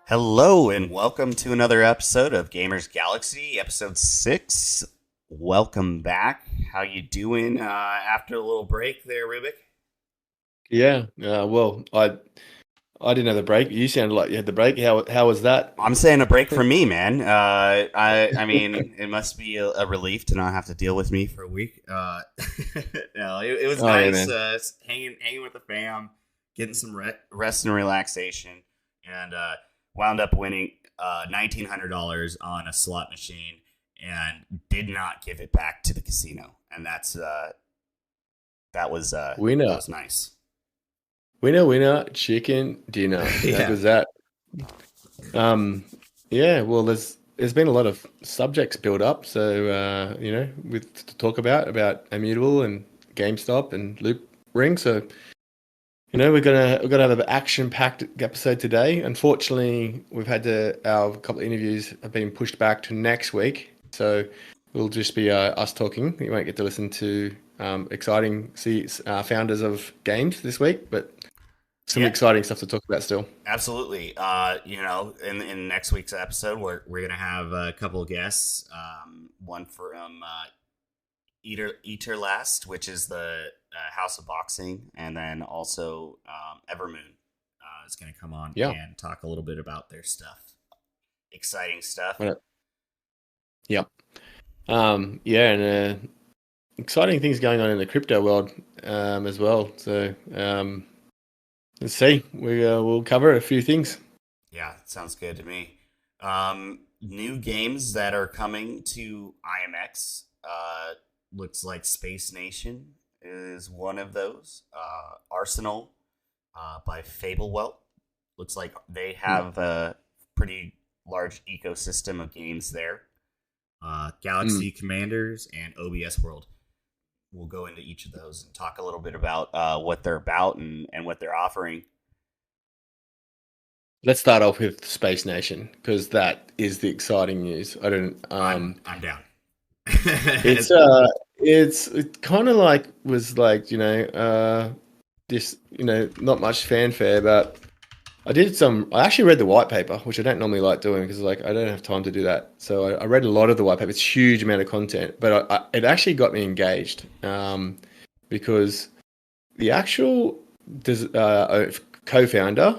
Hello and welcome to another episode of GamersGalaxie, episode 6. Welcome back. How you doing after a little break there, Rubik? Yeah, well, I didn't have the break. You sounded like you had the break. How was that? I'm saying a break for me, man. I mean, it must be a relief to not have to deal with me for a week. No, it was nice. Yeah, Hanging with the fam, getting some rest and relaxation, and wound up winning $1,900 on a slot machine, and did not give it back to the casino, and that was nice. Winner, chicken dinner. Yeah. How was that? Yeah. Well, there's been a lot of subjects built up, so with to talk about Immutable and GameStop and Loop Ring. So we're gonna have an action-packed episode today. Unfortunately, we've had our couple of interviews have been pushed back to next week, so it'll just be us talking. You won't get to listen to exciting founders of games this week, but some exciting stuff to talk about still. Absolutely. In next week's episode, we're gonna have a couple of guests. One from Eaterlast, which is the House of Boxing, and then also Evermoon is going to come on and talk a little bit about their stuff. Exciting stuff. Yep. And exciting things going on in the crypto world as well. So let's see. We'll cover a few things. Yeah, sounds good to me. New games that are coming to IMX. Looks like Space Nation is one of those. Arsenal by Fabewelt. Looks like they have a pretty large ecosystem of games there. Galaxy Commanders and OBS World. We'll go into each of those and talk a little bit about what they're about and what they're offering. Let's start off with Space Nation, because that is the exciting news. I'm down. It's kind of not much fanfare, but I actually read the white paper, which I don't normally like doing because I don't have time to do that. So I read a lot of the white paper. It's a huge amount of content, but it actually got me engaged because the actual co-founder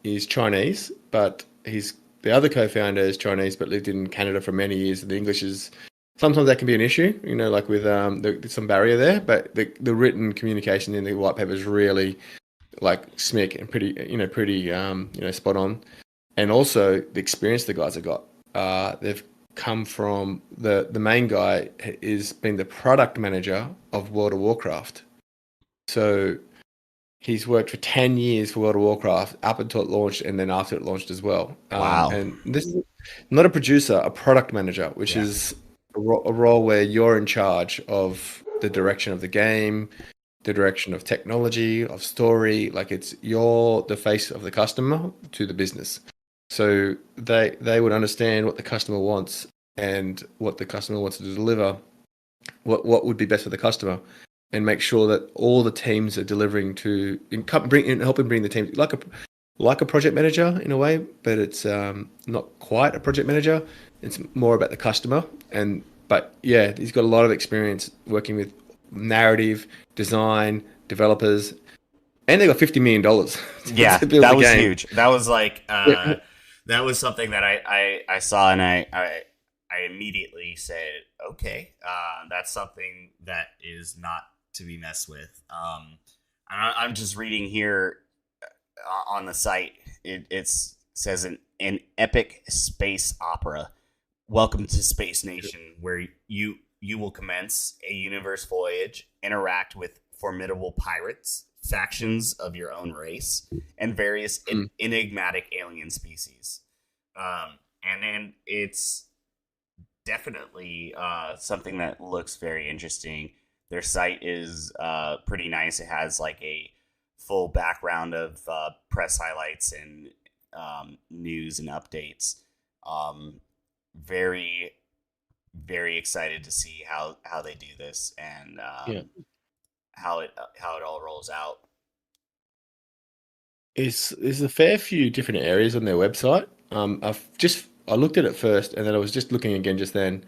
is Chinese, but the other co-founder is Chinese, but lived in Canada for many years. And the English is sometimes that can be an issue, like with there's some barrier there. But the written communication in the white paper is really smick and pretty spot on. And also the experience the guys have got. They've come from the main guy is been the product manager of World of Warcraft, so he's worked for 10 years for World of Warcraft up until it launched, and then after it launched as well. Wow. And this is not a producer, a product manager, which is a role where you're in charge of the direction of the game, the direction of technology, of story. You're the face of the customer to the business. So they would understand what the customer wants and what the customer wants to deliver, what would be best for the customer, and make sure that all the teams are delivering helping bring the teams like a project manager in a way, but it's not quite a project manager. It's more about the customer. But he's got a lot of experience working with narrative, design, developers, and they got $50 million. Yeah, that was huge. That was that was something that I saw, and I immediately said, okay, that's something that is not to be messed with. I'm just reading here on the site. It says an epic space opera welcome to Space Nation, where you will commence a universe voyage, interact with formidable pirates, factions of your own race, and various enigmatic alien species. And then it's definitely something that looks very interesting. Their site is pretty nice. It has like a full background of press highlights and news and updates. Very, very excited to see how they do this and how it all rolls out. There's a fair few different areas on their website. I looked at it first, and then I was just looking again just then,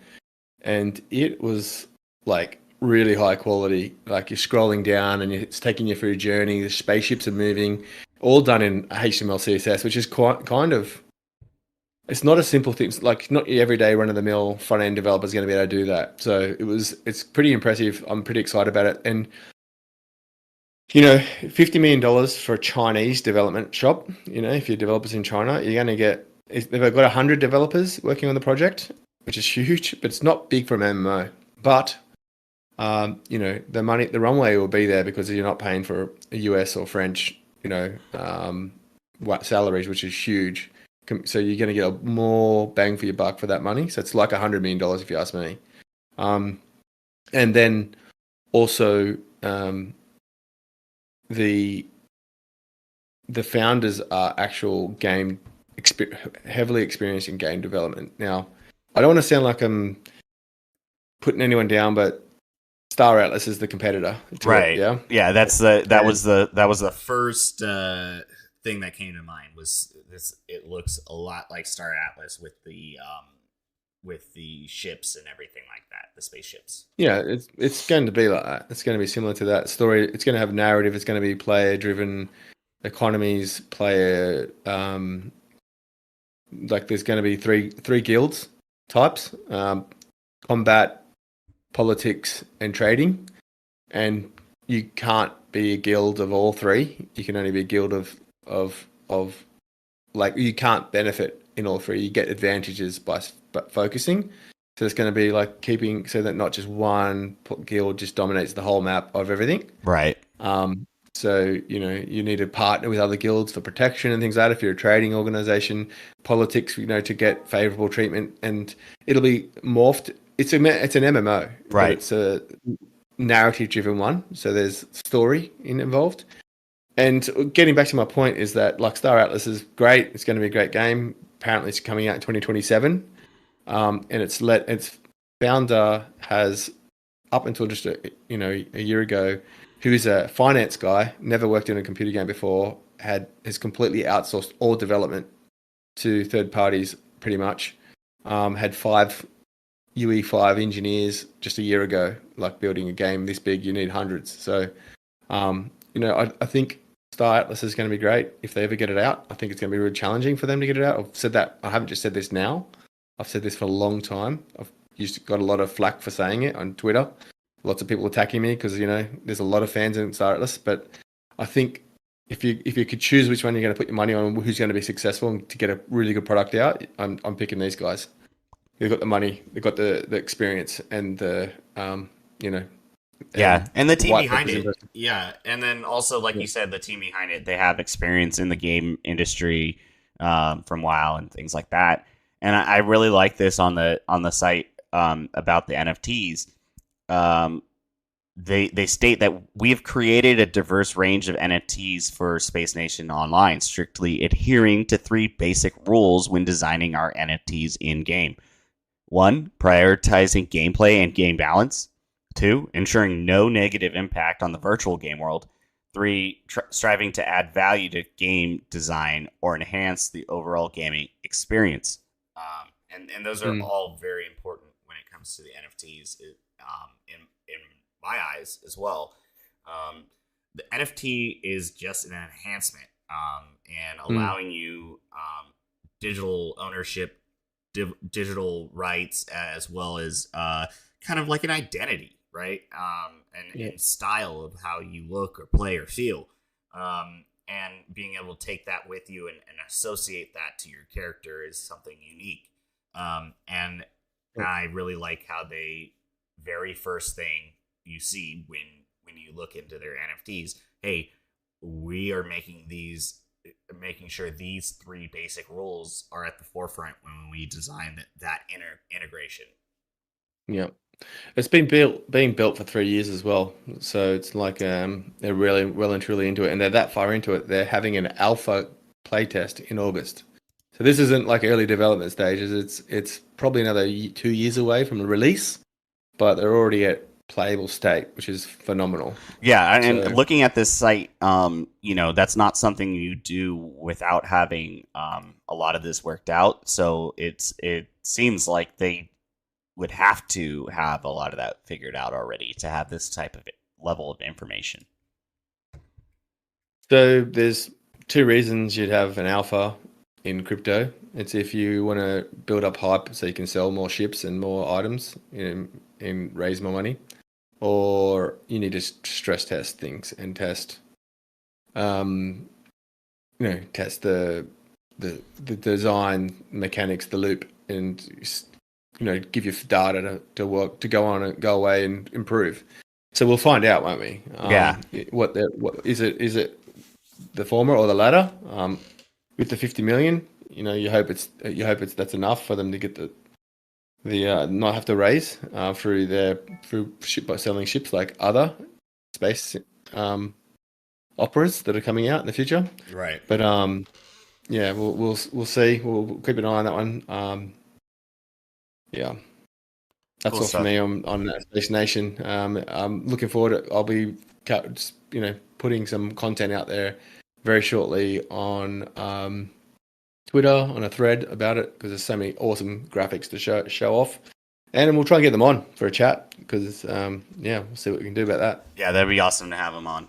and it was like really high quality. Like you're scrolling down, and it's taking you through a journey. The spaceships are moving, all done in HTML, CSS, which is quite kind of. It's not a simple thing. It's like not your everyday run of the mill front end developer is going to be able to do that. So it's pretty impressive. I'm pretty excited about it, and $50 million for a Chinese development shop. If you're developers in China, you're going to get. They've got 100 developers working on the project, which is huge, but it's not big for an MMO. But the runway will be there because you're not paying for a US or French, salaries, which is huge. So you're going to get a more bang for your buck for that money. So it's like $100 million if you ask me. And then also the founders are actual heavily experienced in game development. Now, I don't want to sound like I'm putting anyone down, but Star Atlas is the competitor, right? Yeah, yeah. That was the first thing that came to mind. Was this? It looks a lot like Star Atlas with the ships and everything like that, the spaceships. Yeah, it's going to be like that. It's going to be similar to that story. It's going to have narrative. It's going to be player driven economies, player. Like there's going to be three guilds types: combat, politics, and trading. And you can't be a guild of all three. You can only be a guild of like you can't benefit in all three. You get advantages by focusing. So it's going to be like keeping so that not just one guild just dominates the whole map of everything. Right. So, you need to partner with other guilds for protection and things like that. If you're a trading organization, politics, to get favorable treatment, and it'll be morphed. It's an MMO, right? It's a narrative-driven one. So there's story involved. And getting back to my point is that like Star Atlas is great. It's going to be a great game. Apparently, it's coming out in 2027. And its founder has up until just a year ago, who's a finance guy, never worked in a computer game before, has completely outsourced all development to third parties pretty much. Had 5 UE5 engineers just a year ago. Like building a game this big, you need hundreds. So I think Star Atlas is going to be great if they ever get it out. I think it's going to be really challenging for them to get it out. I've said that. I haven't just said this now. I've said this for a long time. I've got a lot of flack for saying it on Twitter. Lots of people attacking me because there's a lot of fans in Star Atlas. But I think if you could choose which one you're going to put your money on, who's going to be successful and to get a really good product out, I'm picking these guys. They've got the money, they've got the experience, and the and the team behind it. Yeah, and then also, like you said, the team behind it, they have experience in the game industry from WoW and things like that. And I really like this on the site about the NFTs. They state that we have created a diverse range of NFTs for Space Nation Online, strictly adhering to 3 basic rules when designing our NFTs in game. 1, prioritizing gameplay and game balance. 2, ensuring no negative impact on the virtual game world. 3, striving to add value to game design or enhance the overall gaming experience. And those are all very important when it comes to the NFTs in my eyes as well. The NFT is just an enhancement and allowing you digital ownership, digital rights, as well as kind of like an identity, right? And style of how you look or play or feel. And being able to take that with you and associate that to your character is something unique. And And I really like how they very first thing you see when you look into their NFTs, hey, we are making sure these three basic rules are at the forefront when we design that integration. Yeah. It's being built for 3 years as well. So it's like they're really well and truly into it, and they're that far into it. They're having an alpha playtest in August. So this isn't like early development stages. It's probably another 2 years away from the release, but they're already at playable state, which is phenomenal. Yeah, and So looking at this site, that's not something you do without having a lot of this worked out. So it seems like they would have to have a lot of that figured out already to have this type of level of information. so there's two reasons you'd have an alpha in crypto. It's if you want to build up hype so you can sell more ships and more items and raise more money, or you need to stress test things and test, um, test the design mechanics, the loop, and give you data to work to go away and improve. So we'll find out, won't we? Yeah. What is it? Is it the former or the latter? With the 50 million, you hope it's that's enough for them to get the not have to raise through ship by selling ships like other space operas that are coming out in the future. Right. But yeah, we'll see. We'll keep an eye on that one. Yeah, that's Cool all for stuff. me on Space Nation. I'm looking forward to. I'll be putting some content out there very shortly on Twitter on a thread about it because there's so many awesome graphics to show off, and we'll try and get them on for a chat because we'll see what we can do about that. Yeah, that'd be awesome to have them on.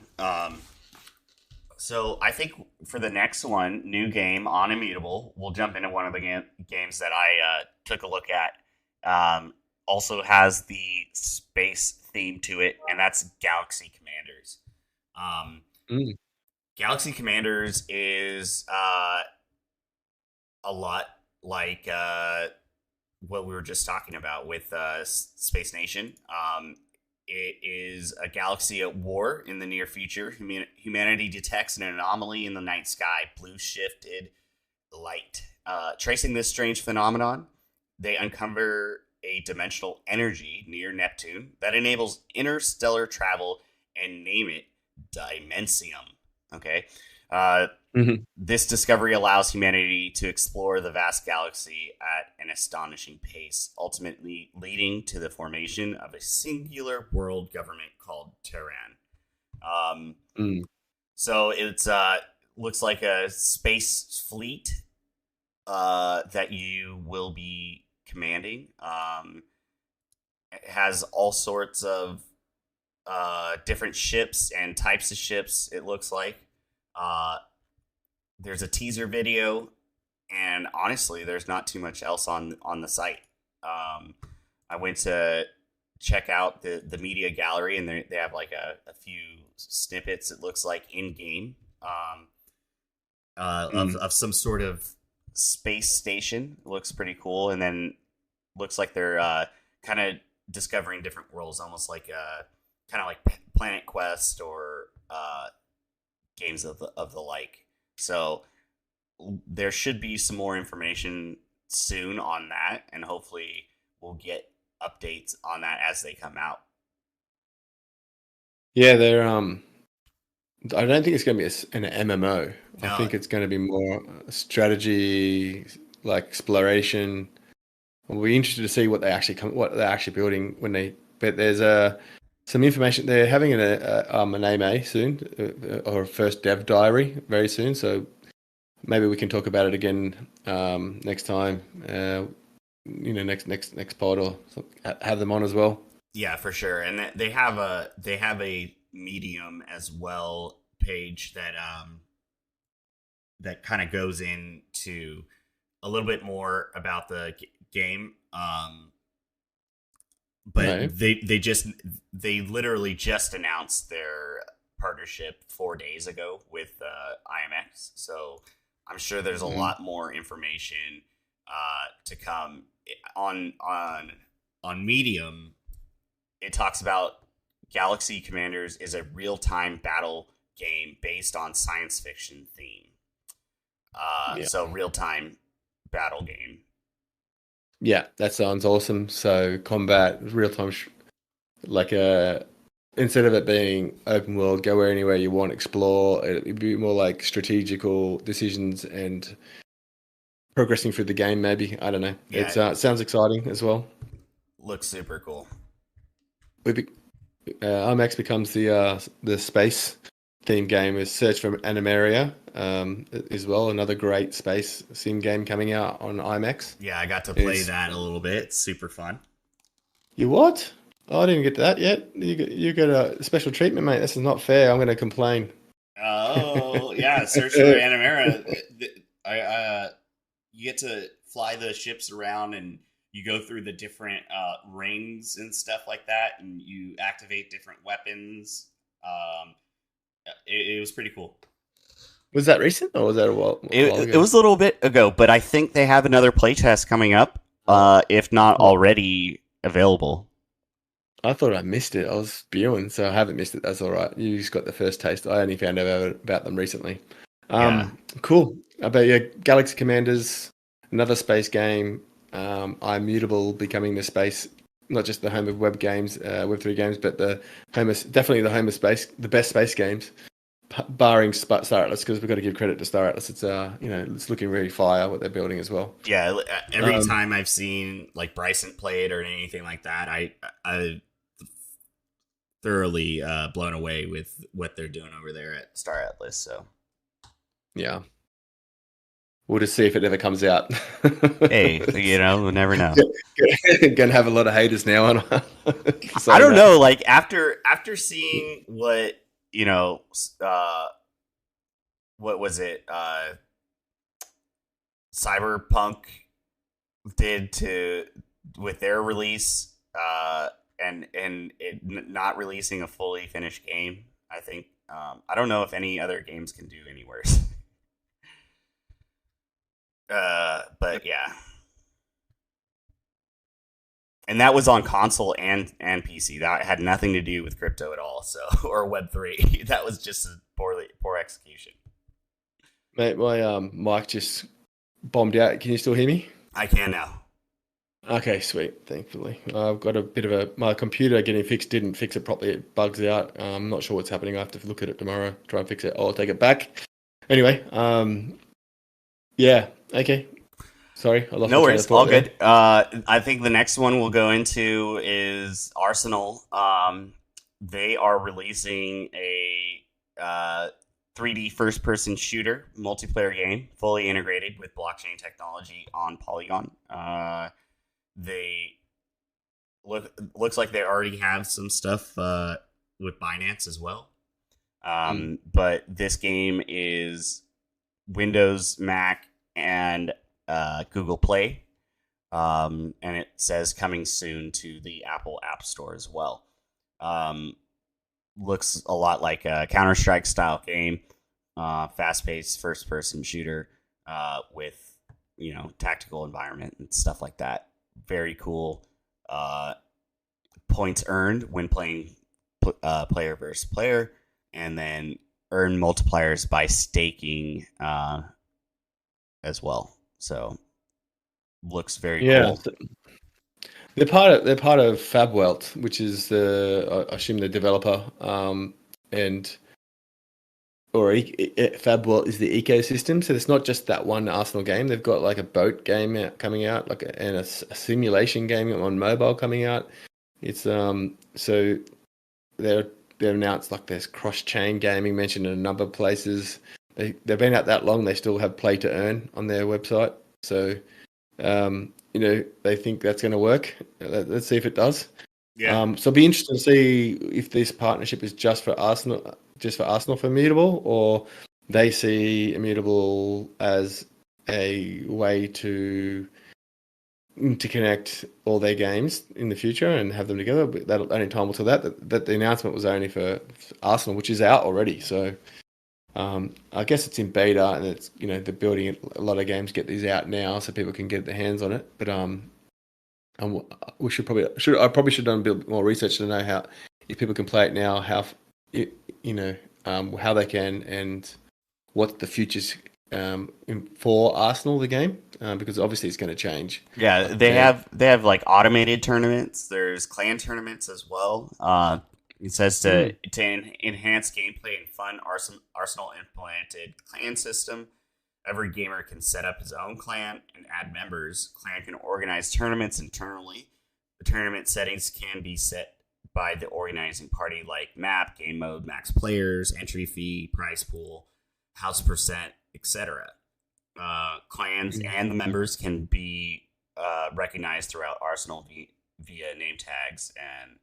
So I think for the next one, new game on Immutable, we'll jump into one of the games that I took a look at. Also has the space theme to it, and that's Galaxy Commanders. Mm. Galaxy Commanders is a lot like what we were just talking about with Space Nation. It is a galaxy at war in the near future. Humanity detects an anomaly in the night sky, blue shifted light. Tracing this strange phenomenon, they uncover a dimensional energy near Neptune that enables interstellar travel and name it Dimensium. Okay. This discovery allows humanity to explore the vast galaxy at an astonishing pace, ultimately leading to the formation of a singular world government called Terran. So it's looks like a space fleet that you will be commanding. It has all sorts of different ships and types of ships, it looks like. There's a teaser video, and honestly, there's not too much else on the site. I went to check out the media gallery, and they have like a few snippets. It looks like in game of some sort of space station. It looks pretty cool, and then looks like they're kind of discovering different worlds, almost like kind of like Planet Quest or games of the like. So there should be some more information soon on that, and hopefully we'll get updates on that as they come out. Yeah, they're I don't think it's going to be an MMO. No. I think it's going to be more strategy, like exploration. We'll be interested to see what they're actually building when they. But there's some information. They're having an AMA soon, or a first dev diary very soon. So maybe we can talk about it again next time. Next pod, or have them on as well. Yeah, for sure. And they have a Medium as well page that that kind of goes into a little bit more about the game. But No. they literally just announced their partnership 4 days ago with IMX. So I'm sure there's a lot more information to come on Medium, it talks about Galaxy Commanders is a real-time battle game based on science fiction theme. Yeah. So real-time battle game. Yeah, that sounds awesome. So combat, real time, like instead of it being open world, go anywhere you want, explore. It'd be more like strategical decisions and progressing through the game. Maybe I don't know. Yeah, It sounds exciting as well. looks super cool. We be, IMAX becomes the space theme game is Search for Animaria as well. Another great space sim game coming out on IMAX. Yeah, I got to play Is that a little bit. It's super fun. you what? Oh, I didn't get to that yet. You got a special treatment, mate. This is not fair. I'm going to complain. Oh yeah, Search for Animera. I You get to fly the ships around and you go through the different rings and stuff like that, and you activate different weapons. It was pretty cool. Was that recent or was that a while It ago? was a little bit ago, but I think they have another playtest coming up, if not What? already available. I thought I missed it. I was spewing, so I haven't missed it. That's all right. You just got the first taste. I only found out about them recently. Yeah, Cool. I bet you Galaxy Commanders, another space game. Immutable becoming the space, not just the home of web games, Web3 games, but definitely the home of space, the best space games, barring Star Atlas, because we've got to give credit to Star Atlas. It's it's looking really fire what they're building as well. yeah. Every Um, time I've seen like Bryson play it or anything like that, I thoroughly blown away with what they're doing over there at Star Atlas. So yeah, we'll just see if it ever comes out. hey, we'll never know. Gonna have a lot of haters now on I saying don't that. know. Like after seeing what uh, what was it? Cyberpunk did to with their release, and it not releasing a fully finished game. I think I don't know if any other games can do any worse. But yeah, and that was on console and PC. That had nothing to do with crypto at all. So or Web3. That was just a poor execution. Mate, my mic just bombed out. Can you still hear me? I can now. Okay, sweet. Thankfully, I've got a bit of my computer getting fixed. Didn't fix it properly. It bugs out. I'm not sure what's happening. I have to look at it tomorrow. Try and fix it. I'll take it back. Anyway, yeah. Okay. Sorry, I lost No my train of worries, all thought there. good. I think the next one we'll go into is Arsenal. They are releasing a 3D first-person shooter multiplayer game, fully integrated with blockchain technology on Polygon. They looks like they already have some stuff with Binance as well. But this game is Windows, Mac, and Google Play, and it says coming soon to the Apple App Store as well. Looks a lot like a Counter-Strike style game, fast-paced first-person shooter with tactical environment and stuff like that. Very cool. Points earned when playing player versus player, and then earn multipliers by staking as well. So looks very Yeah, cool. they're part of Fabewelt, which is I assume the developer, and Fabwell is the ecosystem. So it's not just that one Arsenal game. They've got like a boat game coming out, and a simulation game on mobile coming out. It's so they've announced like there's cross chain gaming mentioned in a number of places. They've been out that long. They still have play to earn on their website. So they think that's going to work. Let's see if it does. Yeah. So it'll be interesting to see if this partnership is just for Arsenal for Immutable, or they see Immutable as a way to connect all their games in the future and have them together. But that only time will tell that the announcement was only for Arsenal, which is out already. So I guess it's in beta, and it's they're building a lot of games, get these out now so people can get their hands on it. But And we I probably should have done a bit more research to know how, if people can play it now, how they can, and what the future's for Arsenal, the game, because obviously it's going to change. Yeah, Like they have like automated tournaments. There's clan tournaments as well. It says to enhance gameplay and fun, Arsenal implemented clan system. Every gamer can set up his own clan and add members. Clan can organize tournaments internally. The tournament settings can be set by the organizing party, like map, game mode, max players, entry fee, prize pool, house percent, etc. Clans and the members can be recognized throughout Arsenal via name tags, and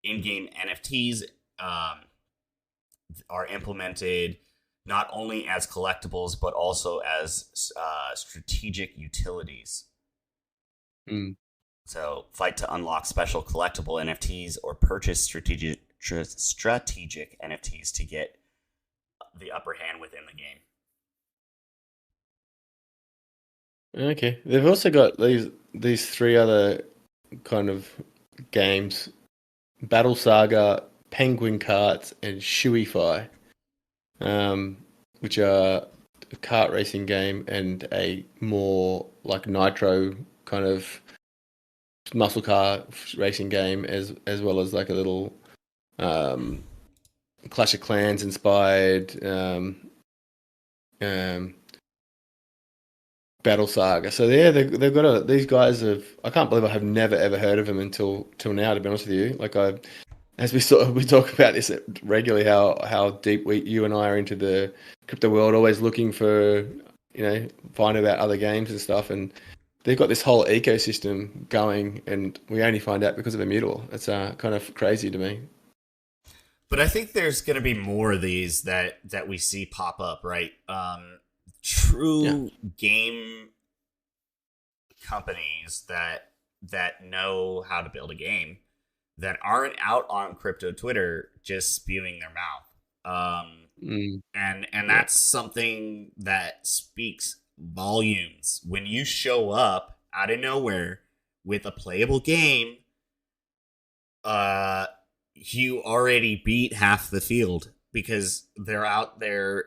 in-game NFTs are implemented not only as collectibles but also as strategic utilities. mm, So, fight to unlock special collectible NFTs or purchase strategic NFTs to get the upper hand within the game. okay, they've also got these three other kind of games: Battle Saga, Penguin Carts, and Shuify, which are a kart racing game and a more like Nitro kind of muscle car racing game, as well as like a little Clash of Clans inspired Battle Saga. So yeah, they've got these guys have. I can't believe I have never ever heard of them until now. To be honest with you, like as we talk about this regularly, how deep you and I are into the crypto world, always looking for find about other games and stuff, and they've got this whole ecosystem going, and we only find out because of Immutable. It's kind of crazy to me. But I think there's going to be more of these that we see pop up, right? True game companies that know how to build a game, that aren't out on crypto Twitter just spewing their mouth. And that's something that speaks volumes. When you show up out of nowhere with a playable game, you already beat half the field because they're out there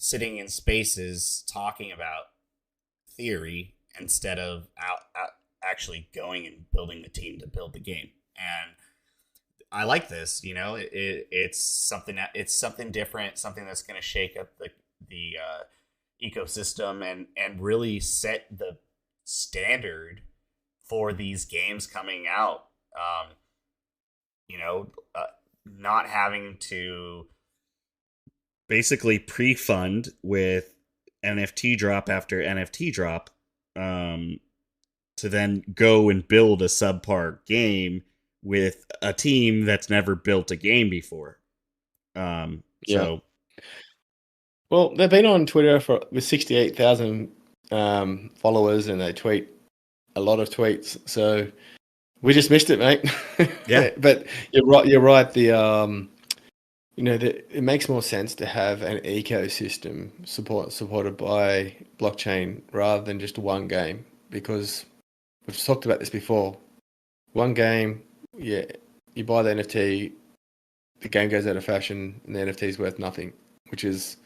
sitting in spaces talking about theory instead of out actually going and building the team to build the game. And I like this. It's something different, something that's going to shake up the ecosystem and really set the standard for these games coming out. Not having to basically pre-fund with NFT drop after NFT drop, to then go and build a subpar game with a team that's never built a game before. So, well, they've been on Twitter with 68,000 followers, and they tweet a lot of tweets. So we just missed it, mate. Yeah, but you're right. You're right. It makes more sense to have an ecosystem supported by blockchain rather than just one game, because we've talked about this before. One game, you buy the NFT, the game goes out of fashion, and the NFT is worth nothing, which is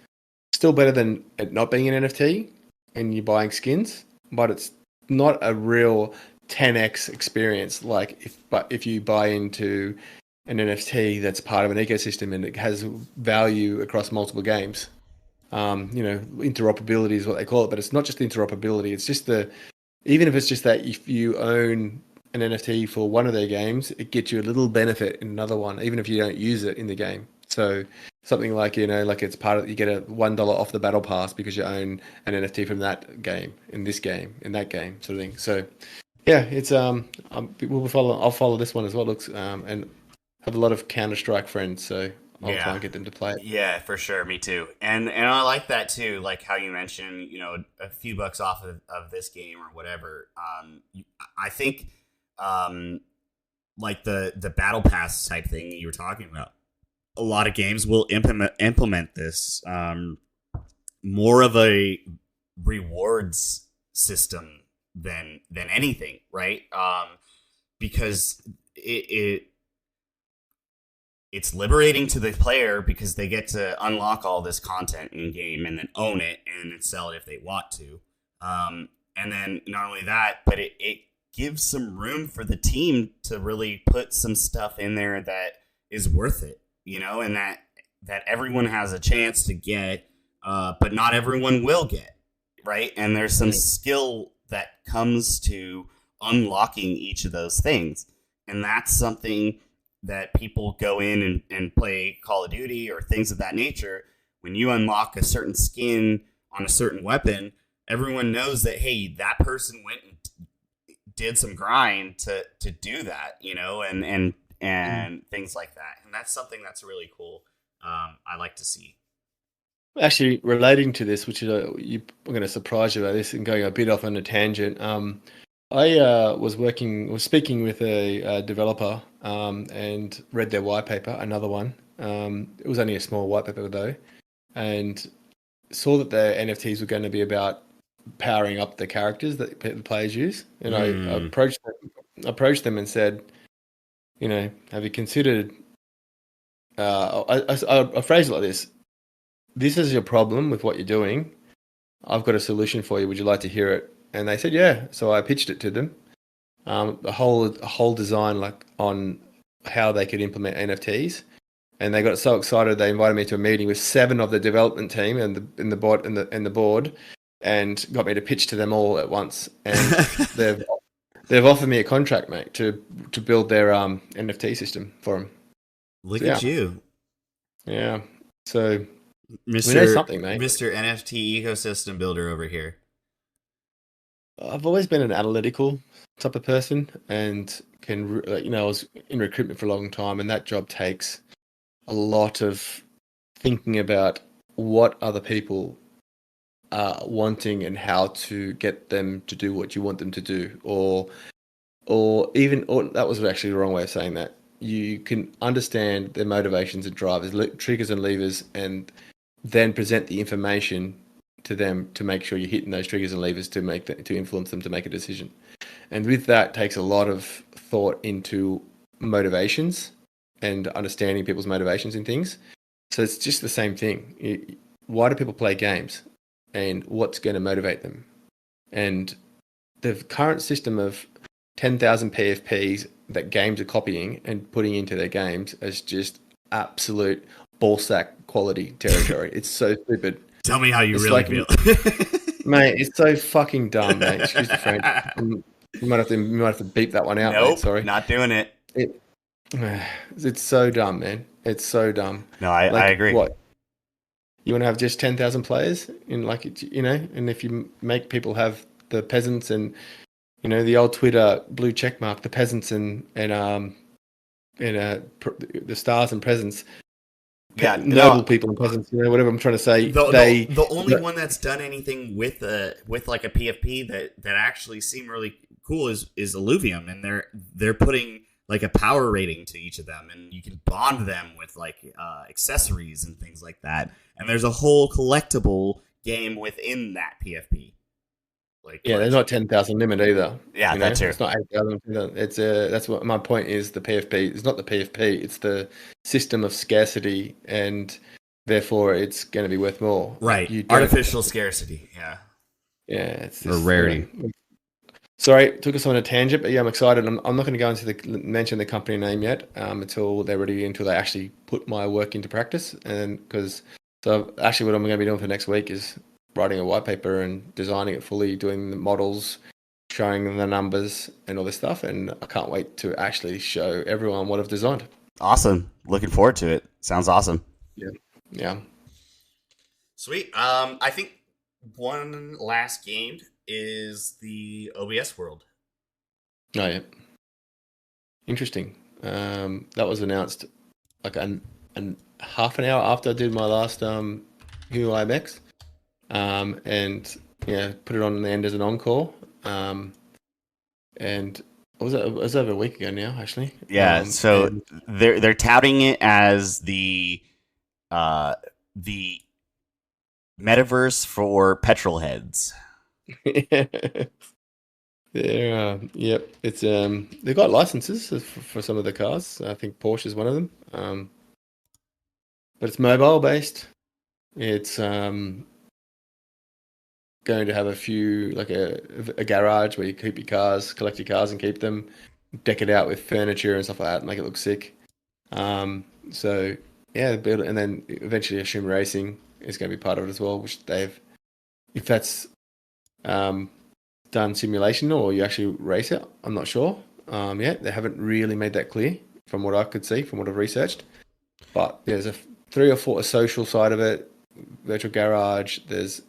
still better than it not being an NFT and you're buying skins, but it's not a real 10x experience. If you buy into an NFT that's part of an ecosystem and it has value across multiple games. Interoperability is what they call it, but it's not just interoperability. It's just even if it's just that if you own an NFT for one of their games, it gets you a little benefit in another one, even if you don't use it in the game. So something like it's part of, you get a $1 off the battle pass because you own an NFT from that game, in this game, in that game, sort of thing. So yeah, it's I'll follow this one as well. Looks and have a lot of Counter-Strike friends, so I'll try and get them to play it. Yeah, for sure. Me too. And I like that too. Like how you mentioned, a few bucks off of this game or whatever. I think, like the battle pass type thing you were talking about, a lot of games will implement this, more of a rewards system than anything, right? because it's liberating to the player because they get to unlock all this content in game and then own it and then sell it if they want to. And then not only that, but it gives some room for the team to really put some stuff in there that is worth it, and that everyone has a chance to get, but not everyone will get, right? And there's some skill that comes to unlocking each of those things. And that's something that people go in and play Call of Duty or things of that nature. When you unlock a certain skin on a certain weapon, everyone knows that, hey, that person went and did some grind to do that, and things like that. And that's something that's really cool. I like to see. Actually, relating to this, which is I'm going to surprise you about this and going a bit off on a tangent. I was speaking with a developer and read their white paper, another one. It was only a small white paper though, and saw that the NFTs were going to be about powering up the characters that the players use. And I approached them and said, have you considered? I phrased it like this: "This is your problem with what you're doing. I've got a solution for you. Would you like to hear it?" And they said, yeah. So I pitched it to them. The whole design, like on how they could implement NFTs, and they got so excited they invited me to a meeting with 7 of the development team and the board, and got me to pitch to them all at once. And they've offered me a contract, mate, to build their NFT system for them. Look at you. Yeah. So Mr. we know something, mate. Mr. NFT ecosystem builder over here. I've always been an analytical type of person, and I was in recruitment for a long time, and that job takes a lot of thinking about what other people are wanting and how to get them to do what you want them to do, or that was actually the wrong way of saying that. You can understand their motivations and drivers, triggers and levers, and then present the information to them to make sure you're hitting those triggers and levers to influence them to make a decision. And with that takes a lot of thought into motivations and understanding people's motivations in things. So it's just the same thing. Why do people play games, and what's going to motivate them? And the current system of 10,000 PFPs that games are copying and putting into their games is just absolute ballsack quality territory. It's so stupid. Tell me how you really feel. Mate, it's so fucking dumb, mate. Excuse the French. You might have to beep that one out, nope, mate. Sorry. Not doing it. It's so dumb, man. It's so dumb. No, I agree. What? You want to have just 10,000 players and if you make people have the peasants and, the old Twitter blue check mark, the peasants and the stars and presents. Yeah, noble people and peasants, whatever I'm trying to say. The only one that's done anything with like a PFP that actually seemed really cool is Illuvium, and they're putting like a power rating to each of them, and you can bond them with like accessories and things like that. And there's a whole collectible game within that PFP. They're not 10,000 limit either. Yeah, that's true. It's not 8,000. It's that's what my point is. The PFP is not the PFP. It's the system of scarcity, and therefore it's going to be worth more. Right. Artificial scarcity. Yeah. Yeah. It's or rarity. Sorry, took us on a tangent, but yeah, I'm excited. I'm not going to go into mention the company name yet until they're ready, until they actually put my work into practice, and so actually what I'm going to be doing for next week is writing a white paper and designing it fully, doing the models, showing them the numbers and all this stuff. And I can't wait to actually show everyone what I've designed. Awesome. Looking forward to it. Sounds awesome. Yeah. Sweet. I think one last game is the OBS World. Oh, yeah. Interesting. That was announced like half an hour after I did my last UIMX. And put it on the end as an encore. And it was over a week ago now, actually. Yeah, so they're touting it as the metaverse for petrol heads. Yep. It's they've got licenses for some of the cars. I think Porsche is one of them. But it's mobile based. It's going to have a few like a garage where you keep your cars, collect your cars and keep them, deck it out with furniture and stuff like that, and make it look sick. So yeah, build it, and then eventually I assume racing is going to be part of it as well, which they've if that's um, done simulation or you actually race it, I'm not sure. Yeah, they haven't really made that clear from what I could see, from what I've researched. But there's a three or four a social side of it, virtual garage. There's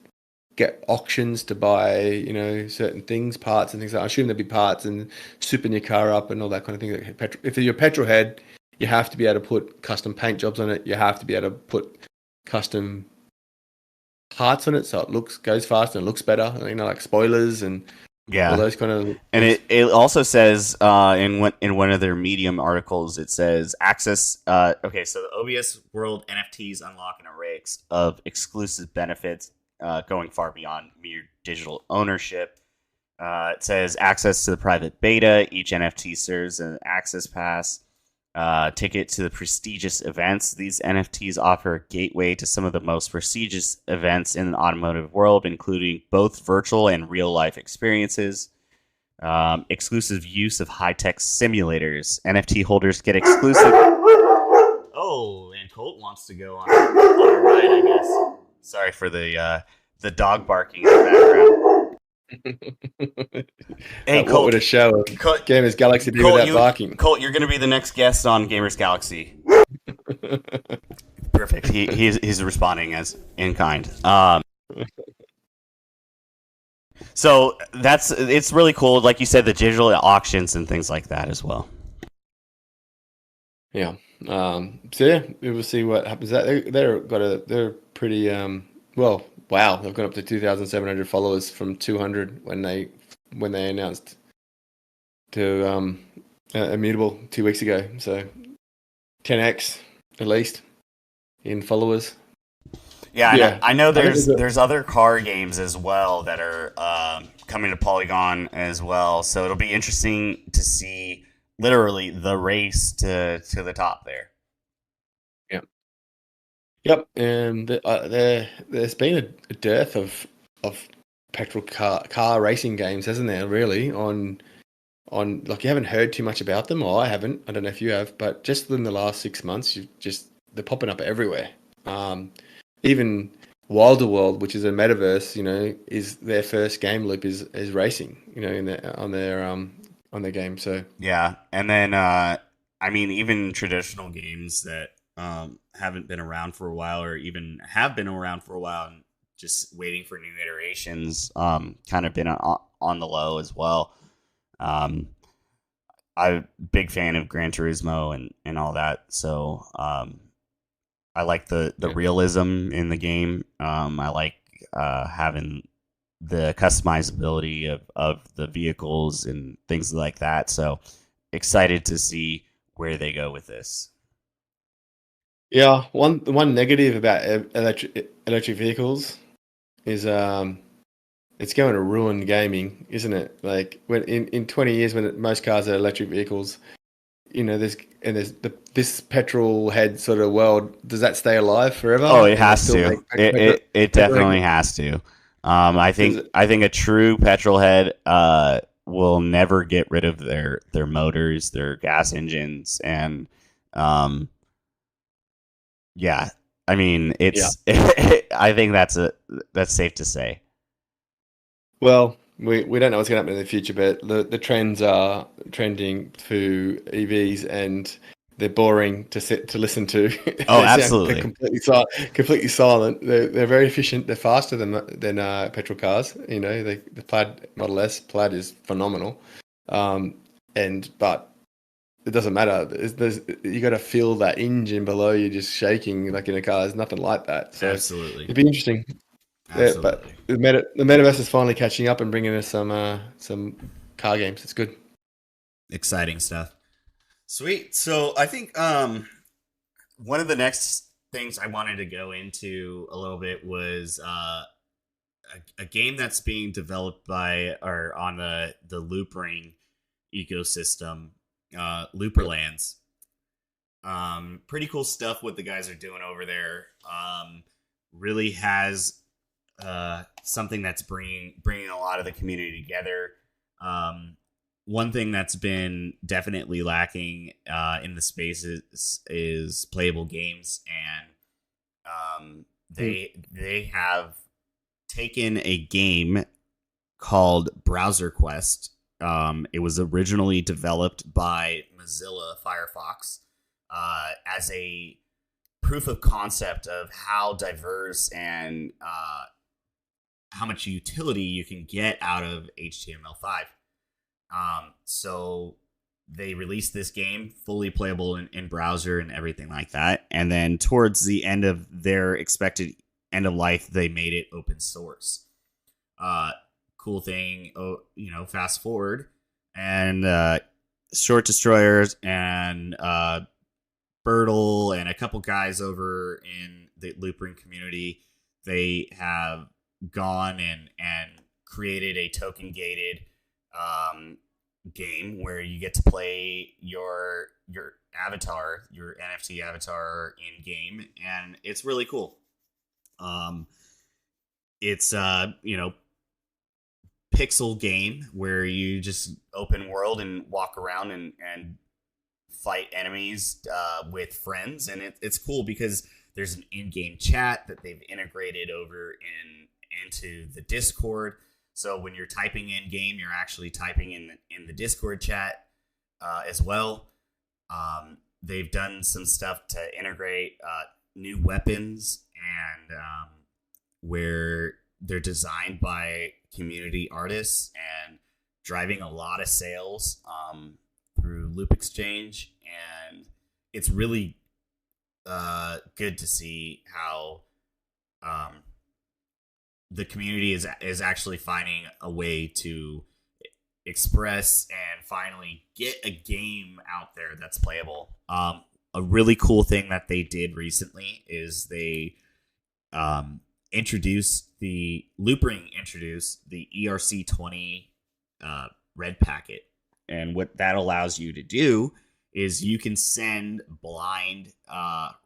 get auctions to buy, certain things, parts and things. I assume there'd be parts and souping your car up and all that kind of thing. If you're a petrol head, you have to be able to put custom paint jobs on it. You have to be able to put custom parts on it so it goes faster and looks better. Like spoilers and all Yeah. those kind of And things. it also says in one of their Medium articles, it says access. Okay, so the OBS World NFTs unlock an array of exclusive benefits going far beyond mere digital ownership. It says access to the private beta. Each NFT serves an access pass ticket to the prestigious events. These NFTs offer a gateway to some of the most prestigious events in the automotive world, including both virtual and real life experiences. Exclusive use of high tech simulators. NFT holders get exclusive. Oh, and Colt wants to go on a ride, I guess. Sorry for the dog barking in the background. Hey, What would Colt. a show of GamersGalaxie be without barking? Colt, you're going to be the next guest on GamersGalaxie. Perfect. He's responding as in kind. So it's really cool. Like you said, the digital auctions and things like that as well. Yeah. So yeah, we will see what happens. They're pretty well. Wow, they've gone up to 2,700 followers from 200 when they announced to Immutable 2 weeks ago. So 10x at least in followers. Yeah, Yeah, I know I think there's other car games as well that are coming to Polygon as well. So it'll be interesting to see literally the race to the top there. yeah, yep. And there's been a dearth of petrol car racing games, hasn't there? Really on like you haven't heard too much about them, or I haven't. I don't know if you have, but just in the last 6 months, they're popping up everywhere. Even Wilder World, which is a metaverse, is their first game loop is racing, on their game. So Yeah, and then I mean even traditional games that haven't been around for a while or even have been around for a while and just waiting for new iterations kind of been on the low as well. Um, I'm a big fan of Gran Turismo and all that, so I like the yeah, realism in the game. I like having the customizability of the vehicles and things like that. So excited to see where they go with this. yeah. One negative about electric vehicles is it's going to ruin gaming, isn't it? Like when in 20 years when most cars are electric vehicles, this petrol head sort of world. Does that stay alive Oh, forever? it And they has still to. make petrol, It petrol definitely has to. does it, I think a true petrol head will never get rid of their motors, their gas engines, and um, yeah. I mean, yeah. it's. I think that's safe to say. Well, we don't know what's going to happen in the future, but the trends are trending to EVs, and they're boring to listen to. Oh, They're absolutely. completely silent. They're very efficient. They're faster than petrol cars. The Plaid Model S Plaid is phenomenal, um, but it doesn't matter. You got to feel that engine below you just shaking like in a car. There's nothing like that. So Absolutely. it'd be interesting. Yeah, but Absolutely. the metaverse is finally catching up and bringing us some car games. It's good. Exciting stuff. Sweet. So I think one of the next things I wanted to go into a little bit was a game that's being developed by or on the Loop Ring ecosystem, Looperlands. Pretty cool stuff what the guys are doing over there. Really has something that's bringing a lot of the community together. One thing that's been definitely lacking in the space is playable games, and they have taken a game called Browser Quest. It was originally developed by Mozilla Firefox as a proof of concept of how diverse and how much utility you can get out of HTML5. So they released this game fully playable in browser and everything like that. And then towards the end of their expected end of life, they made it open source. Cool thing, fast forward and Short Destroyers and Bertle and a couple guys over in the Loopring community, they have gone and created a token gated game where you get to play your avatar, your NFT avatar in game, and it's really cool. It's pixel game where you just open world and walk around and fight enemies with friends, and it's cool because there's an in-game chat that they've integrated over into the Discord. So when you're typing in game, you're actually typing in the Discord chat as well. They've done some stuff to integrate new weapons and where they're designed by community artists and driving a lot of sales through Loop Exchange. And it's really good to see how the community is actually finding a way to express and finally get a game out there that's playable. A really cool thing that they did recently is they introduced the ERC20 red packet. And what that allows you to do is you can send blind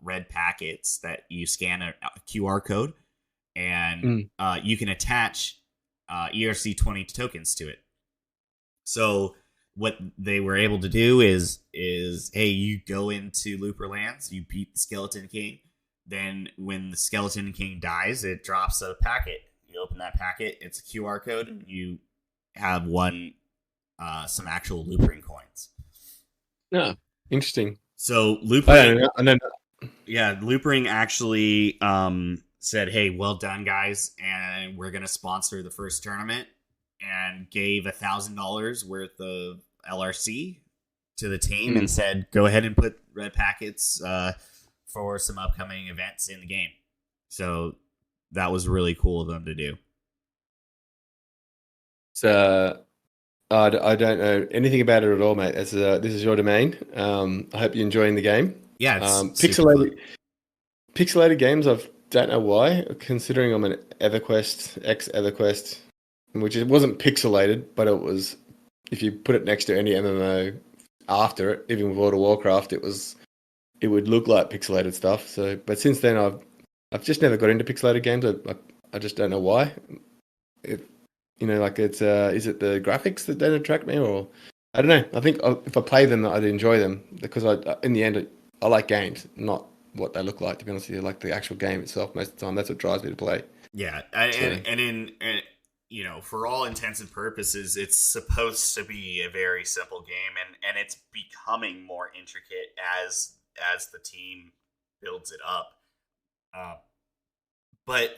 red packets that you scan a QR code, and you can attach ERC20 tokens to it. So what they were able to do is hey, you go into Looperlands, you beat the Skeleton King, then when the Skeleton King dies, it drops a packet. You open that packet, it's a QR code, and you have won some actual Loopring coins. Yeah, interesting. So Loopring, yeah, Loopring actually said, "Hey, well done, guys, and we're gonna sponsor the first tournament," and gave $1,000 worth of LRC to the team and said, "Go ahead and put red packets for some upcoming events in the game." So that was really cool of them to do. So I don't know anything about it at all, mate. This is your domain. I hope you're enjoying the game. Yeah, it's pixelated games. I don't know why, considering I'm an ex-EverQuest, which it wasn't pixelated, but it was. If you put it next to any MMO after it, even with World of Warcraft, it would look like pixelated stuff. So, but since then, I've just never got into pixelated games. I just don't know why. Is it the graphics that don't attract me, or I don't know. I think if I play them, I'd enjoy them because in the end, I like games, not what they look like. To be honest with you, like the actual game itself most of the time. That's what drives me to play. Yeah, and for all intents and purposes, it's supposed to be a very simple game, and it's becoming more intricate as the team builds it up. But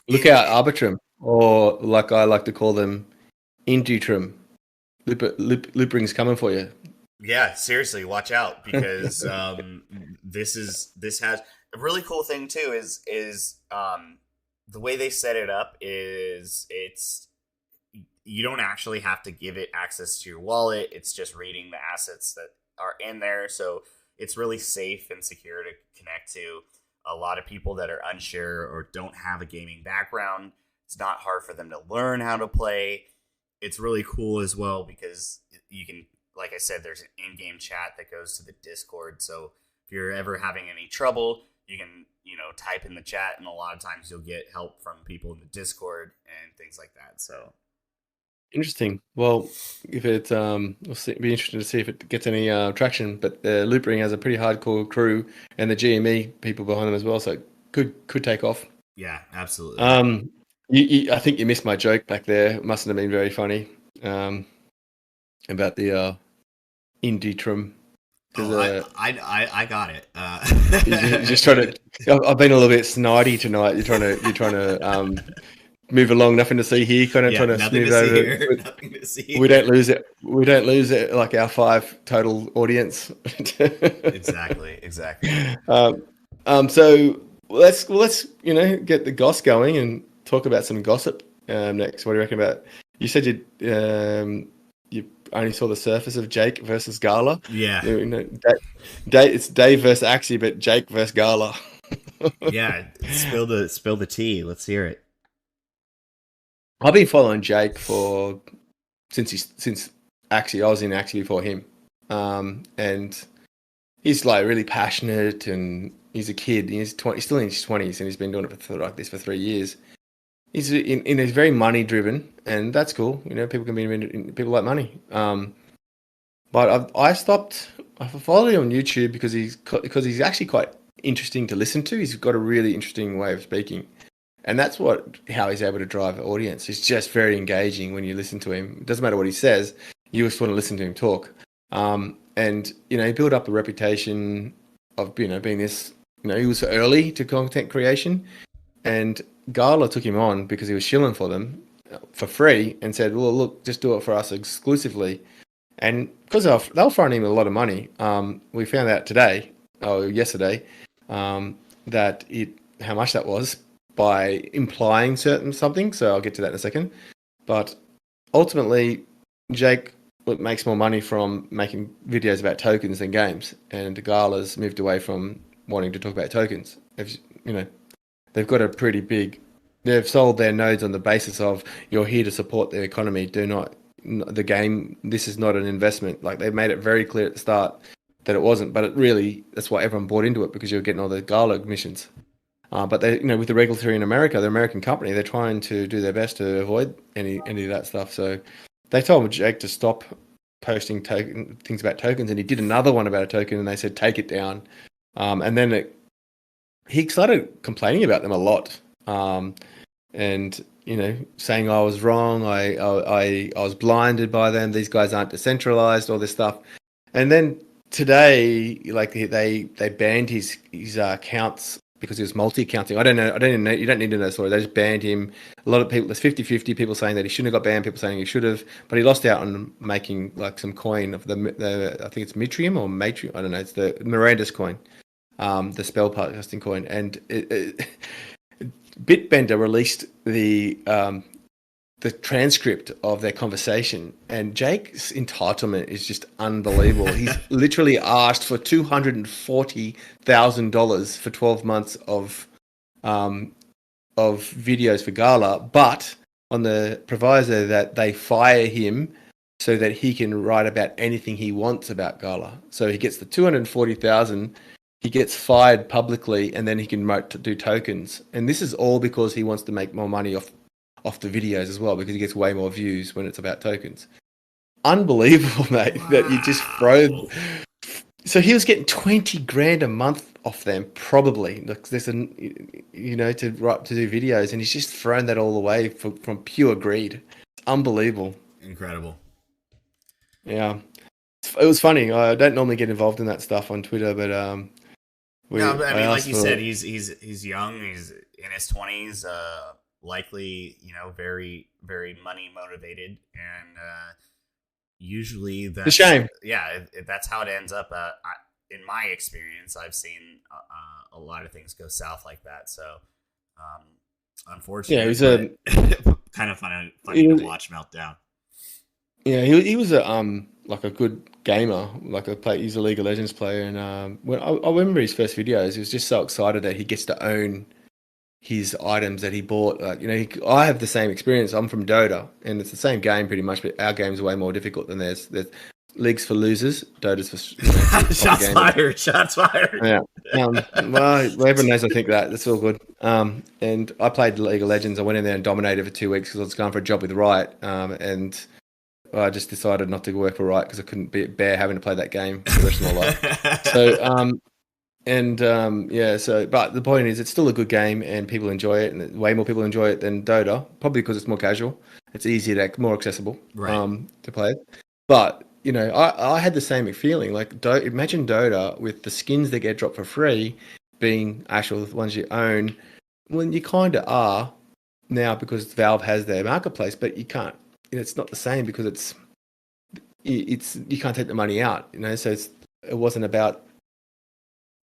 look out, Arbitrum, or like I like to call them, Indutrum. Loopring's coming for you. Yeah, seriously, watch out, because this has a really cool thing too. Is the way they set it up is you don't actually have to give it access to your wallet. It's just reading the assets that are in there, so it's really safe and secure to connect to. a lot of people that are unsure or don't have a gaming background. It's not hard for them to learn how to play. It's really cool as well because you can, like I said, there's an in-game chat that goes to the Discord. So if you're ever having any trouble, you can, type in the chat, and a lot of times you'll get help from people in the Discord and things like that. So Interesting. Well, if it be interesting to see if it gets any traction. But Loop Ring has a pretty hardcore crew, and the GME people behind them as well, so it could take off. yeah, absolutely. I think you missed my joke back there. It mustn't have been very funny. About the indie trim. I got it. You're just trying to. I've been a little bit snidey tonight. You're trying to move along. Nothing to see here. Kind of trying to smooth over. Nothing to see. We don't lose it. We don't lose it like our 5 total audience. Exactly. So let's get the goss going and talk about some gossip next. What do you reckon about? You said you only saw the surface of Jake versus Gala. Yeah. It's Dave versus Axie, but Jake versus Gala. Yeah. Spill the tea. Let's hear it. I've been following Jake since Axie. I was in Axie before him, and he's like really passionate, and he's a kid. He's still in his 20s, and he's been doing it for like this for 3 years. He's he's very money driven, and that's cool. People can be people like money. But I followed him on YouTube because he's actually quite interesting to listen to. He's got a really interesting way of speaking, and that's how he's able to drive an audience. He's just very engaging when you listen to him. It doesn't matter what he says; you just want to listen to him talk. And he built up a reputation of being this. He was early to content creation, and Gala took him on because he was shilling for them for free and said, well, look, just do it for us exclusively. And because they were throwing him a lot of money, we found out yesterday, that how much that was by implying something. So I'll get to that in a second. But ultimately, Jake makes more money from making videos about tokens than games. And Gala's moved away from wanting to talk about tokens. They've got a pretty big. They've sold their nodes on the basis of you're here to support the economy. Do not the game. This is not an investment. Like they've made it very clear at the start that it wasn't. But that's why everyone bought into it because you're getting all the Gala missions. But they, with the regulatory in America, the American company, they're trying to do their best to avoid any of that stuff. So they told Jake to stop posting things about tokens, and he did another one about a token, and they said take it down. And then he started complaining about them a lot, and saying I was wrong, I was blinded by them. These guys aren't decentralized, all this stuff. And then today, like they banned his accounts because he was multi-accounting. I don't know. You don't need to know the story. They just banned him. A lot of people. There's 50-50 people saying that he shouldn't have got banned. People saying he should have, but he lost out on making like some coin of the I think it's Mitrium or Matrium. I don't know. It's the Miranda's coin. The spell casting coin, and Bitbender released the transcript of their conversation, and Jake's entitlement is just unbelievable. He's literally asked for $240,000 for 12 months of videos for Gala, but on the proviso that they fire him so that he can write about anything he wants about Gala. So he gets the $240,000. He gets fired publicly, and then he can do tokens. And this is all because he wants to make more money off the videos as well, because he gets way more views when it's about tokens. Unbelievable, mate. Wow. That you just throw. So he was getting 20 grand a month off them, probably. Like there's to do videos, and he's just thrown that all away from pure greed. It's unbelievable. Incredible. Yeah, it was funny. I don't normally get involved in that stuff on Twitter, but like you said, he's young. He's in his 20s. Likely, very, very money motivated, and usually that's a shame. Yeah, that's how it ends up. In my experience, I've seen a lot of things go south like that. So, unfortunately, yeah, it was kind of funny to watch meltdown. Yeah, he was a like a good gamer, like a play. He's a League of Legends player, and when I remember his first videos, he was just so excited that he gets to own his items that he bought. Like, I have the same experience. I'm from Dota, and it's the same game pretty much, but our game's way more difficult than theirs. There's leagues for losers, Dota's for proper Shots gamers. fired. Shots fired. Yeah. Well, everyone knows I think that. That's all good. And I played League of Legends. I went in there and dominated for 2 weeks because I was going for a job with Riot. And I just decided not to work for Riot because I couldn't bear having to play that game for the rest of my life. But the point is, it's still a good game and people enjoy it, and way more people enjoy it than Dota, probably because it's more casual. It's easier more accessible, to play. But I had the same feeling. Like, imagine Dota with the skins that get dropped for free being actual ones you own. Well, you kind of are now because Valve has their marketplace, but you can't. It's not the same because it's you can't take the money out. So it wasn't about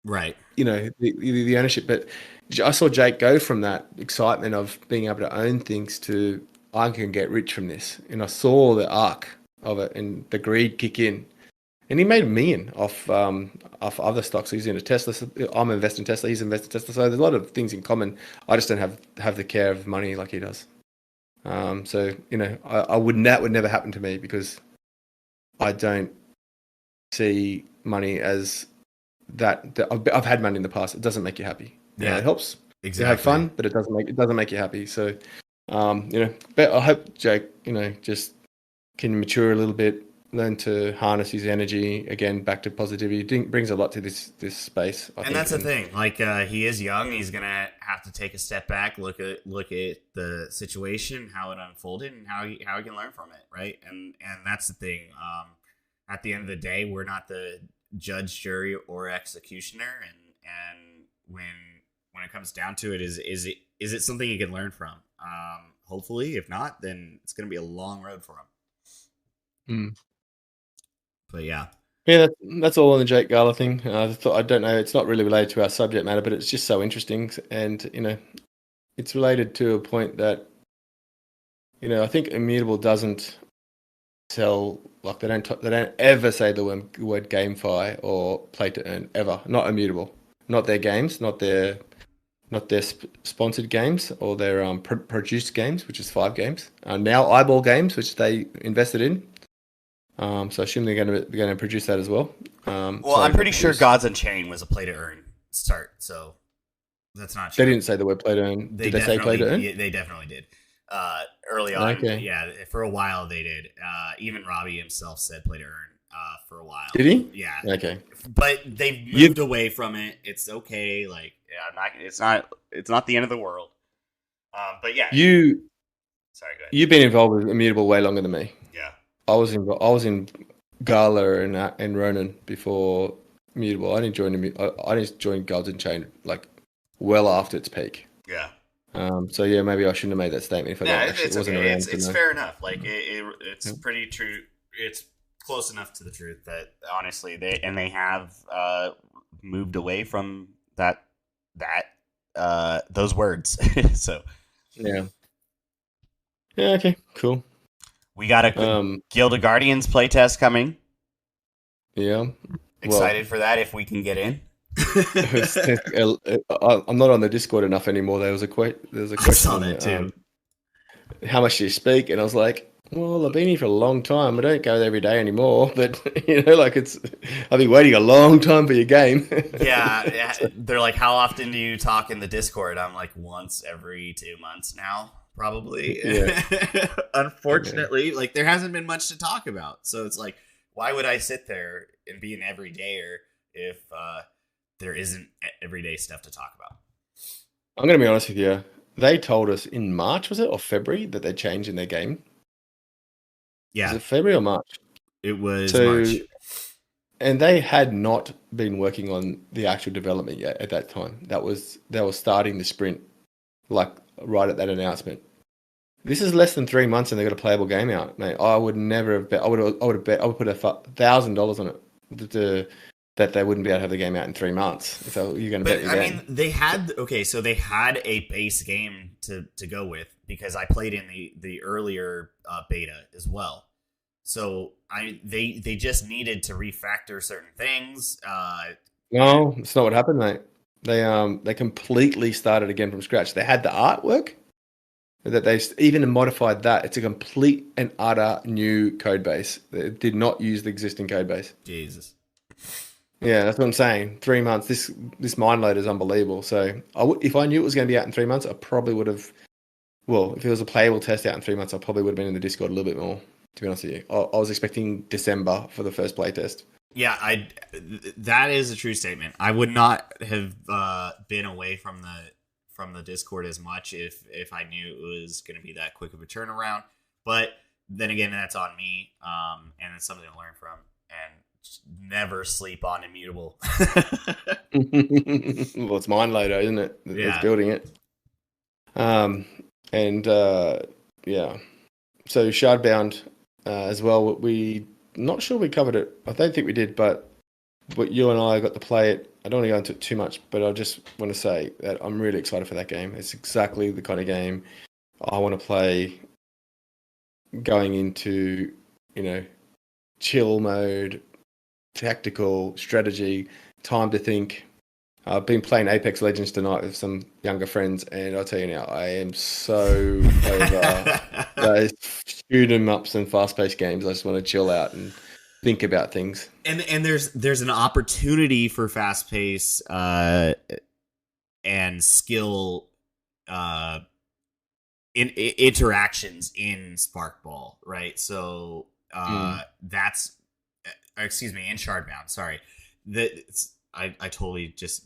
the ownership. But I saw Jake go from that excitement of being able to own things to I can get rich from this, and I saw the arc of it and the greed kick in, and he made $1 million off other stocks. He's in a Tesla. I'm investing in Tesla. He's investing in Tesla. So there's a lot of things in common. I just don't have the care of money like he does. That would never happen to me because I don't see money as that. I've had money in the past. It doesn't make you happy. It helps. Exactly. You have fun, but it doesn't make you happy. So, but I hope Jake, just can mature a little bit, learn to harness his energy again back to positivity. It brings a lot to this space. I think. That's the thing. Like, he is young. He's gonna have to take a step back, look at the situation, how it unfolded, and how he can learn from it, right? And that's the thing. At the end of the day, we're not the judge, jury, or executioner, and when it comes down to it, is it something you can learn from? Hopefully, if not, then it's gonna be a long road for him. But yeah, that's all on the Jake Gala thing. I don't know. It's not really related to our subject matter, but it's just so interesting, and it's related to a point that I think Immutable doesn't sell, like they don't ever say the word GameFi or play to earn ever. Not Immutable, not their games, not their sponsored games or their produced games, which is 5 games. Now Eyeball Games, which they invested in. So I assume they're going to produce that as well. I'm pretty sure Gods Unchained was a play to earn start, so that's not true. They didn't say the word play to earn. Did they say play to earn? Yeah, they definitely did. Early on, yeah, for a while they did. Even Robbie himself said play to earn for a while. Did he? Yeah. Okay. But they've moved away from it. It's okay. Like, it's not the end of the world. But yeah. Sorry, go ahead. You've been involved with Immutable way longer than me. Yeah. I was in Gala and Ronin before Immutable. I didn't join Gods Unchained like well after its peak. Yeah. So yeah, maybe I shouldn't have made that statement if I wasn't around. It's fair enough. Like it's pretty true. It's close enough to the truth that honestly they have moved away from those words. So yeah. Okay. Cool. We got a Guild of Guardians playtest coming. Yeah. Excited for that if we can get in. I'm not on the Discord enough anymore. There was a question. I saw that too. How much do you speak? And I was like, well, I've been here for a long time. I don't go there every day anymore. But I've been waiting a long time for your game. Yeah. They're like, how often do you talk in the Discord? I'm like, once every 2 months now. Probably. Yeah. Unfortunately, like there hasn't been much to talk about. So it's like, why would I sit there and be an everydayer if there isn't everyday stuff to talk about? I'm going to be honest with you. They told us in March, was it, or February, that they changed in their game? Yeah. Was it February or March? It was March. And they had not been working on the actual development yet at that time. They were starting the sprint, like right at that announcement. This is less than 3 months and they got a playable game out, mate. I would never have bet. I would put $1,000 on it that they wouldn't be able to have the game out in 3 months. So you're going to bet your game. I mean, they had a base game to go with because I played in the earlier beta as well. So they just needed to refactor certain things. No, it's not what happened, mate. They completely started again from scratch. They had the artwork that they even modified that. It's a complete and utter new code base. They did not use the existing code base. Jesus. Yeah, that's what I'm saying. 3 months. This mind load is unbelievable. So if I knew it was going to be out in 3 months, I probably would have. Well, if it was a playable test out in 3 months, I probably would have been in the Discord a little bit more. To be honest with you, I was expecting December for the first playtest. Yeah, that is a true statement. I would not have been away from the Discord as much if I knew it was going to be that quick of a turnaround. But then again, that's on me, and it's something to learn from. And never sleep on Immutable. Well, it's mind loader, isn't it? Yeah. It's building it. Yeah. So Shardbound as well. We not sure we covered it. I don't think we did, but you and I got to play it. I don't want to go into it too much, but I just want to say that I'm really excited for that game. It's exactly the kind of game I want to play going into, chill mode, tactical strategy, time to think. I've been playing Apex Legends tonight with some younger friends, and I'll tell you now, I am so over those shoot 'em ups and fast-paced games. I just want to chill out and think about things. And there's an opportunity for fast pace and skill in interactions in Sparkball, right? So that's excuse me, in Shardbound. Sorry, I totally just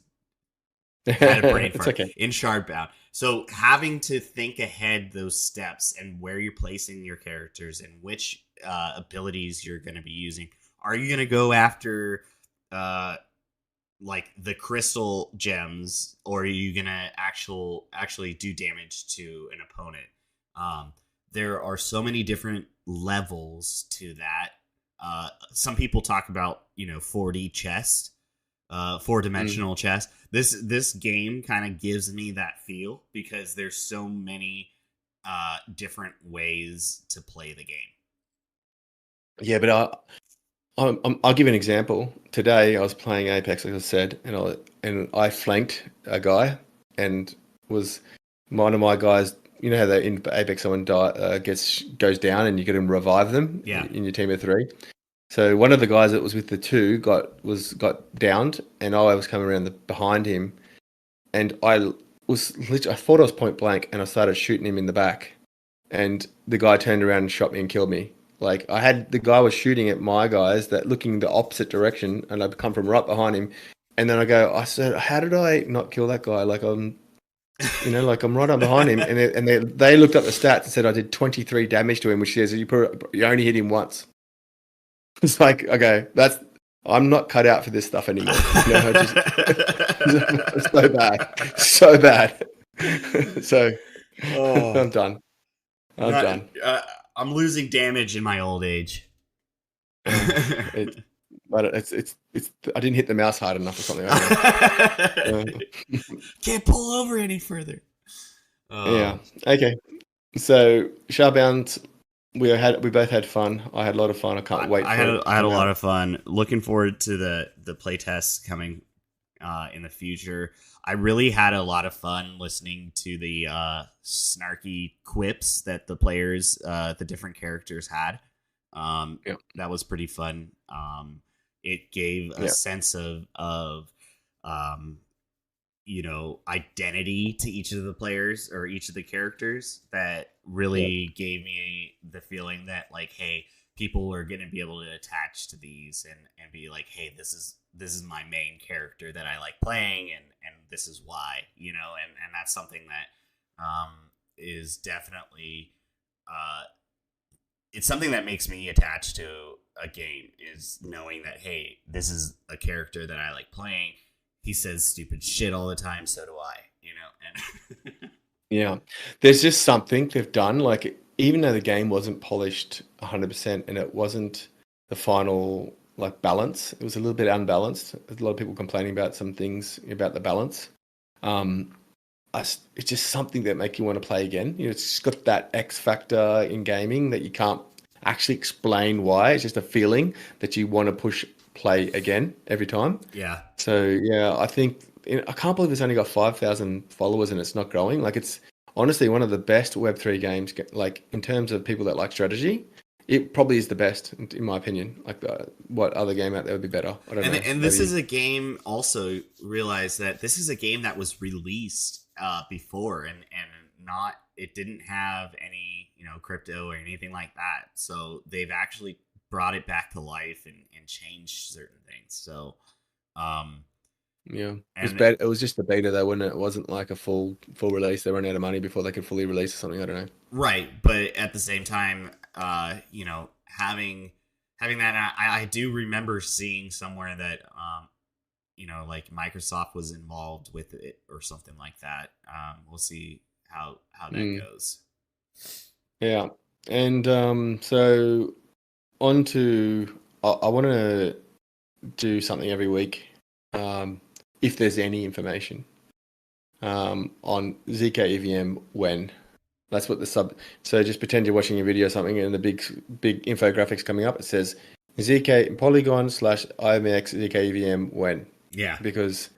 had a brain fart. Okay. In Shardbound. So having to think ahead those steps and where you're placing your characters and which abilities you're going to be using. Are you going to go after like the crystal gems, or are you going to actually do damage to an opponent? There are so many different levels to that. Some people talk about 4D chess. 4-dimensional chess. This game kind of gives me that feel because there's so many different ways to play the game. Yeah, but I'll give you an example. Today I was playing Apex, like I said, and I flanked a guy, and was one of my guys. You know how they in Apex someone goes down and you get to revive them in your team of 3. So one of the guys that was with the 2 got downed, and I was coming around behind him, and I thought I was point blank, and I started shooting him in the back, and the guy turned around and shot me and killed me. Like the guy was shooting at my guys that looking the opposite direction, and I'd come from right behind him, and then I said, how did I not kill that guy? Like I'm right up behind him, and they looked up the stats and said I did 23 damage to him, which says you only hit him once. It's like, okay, I'm not cut out for this stuff anymore. So bad. So I'm done. I'm done. I'm losing damage in my old age. But it's I didn't hit the mouse hard enough or something. Can't pull over any further. Yeah. Okay. So Shardbound, we both had fun. I had a lot of fun. I can't wait. I had a lot of fun. Looking forward to the playtests coming in the future. I really had a lot of fun listening to the snarky quips that the players, the different characters had. That was pretty fun. It gave a sense of identity to each of the players or each of the characters that really gave me the feeling that like, hey, people are going to be able to attach to these and be like, hey, this is my main character that I like playing, and this is why, and that's something that is definitely it's something that makes me attached to a game, is knowing that, hey, this is a character that I like playing. He says stupid shit all the time, so do I, and yeah, there's just something they've done, like, even though the game wasn't polished 100% and it wasn't the final like balance, it was a little bit unbalanced. There's a lot of people complaining about some things about the balance. It's just something that make you want to play again. It's got that X factor in gaming that you can't actually explain why. It's just a feeling that you want to push play again every time. Yeah. So yeah, I think I can't believe it's only got 5,000 followers and it's not growing. Like it's honestly one of the best Web3 games. Like in terms of people that like strategy, it probably is the best in my opinion. Like what other game out there would be better? I don't know. And this Maybe. is a game. Also, realize that this is a game that was released before, and not it didn't have any crypto or anything like that. So they've actually brought it back to life and changed certain things. So, Yeah, and it was just the beta though, wasn't it? It wasn't like a full release. They ran out of money before they could fully release or something. I don't know. right, but at the same time, having that, I do remember seeing somewhere that like Microsoft was involved with it or something like that. We'll see how that goes. Yeah, and so on to I want to do something every week, if there's any information on zkEVM when. That's what the sub. So just pretend you're watching a video or something, and the big infographics coming up. It says zk Polygon / IMX zkEVM when. Yeah, because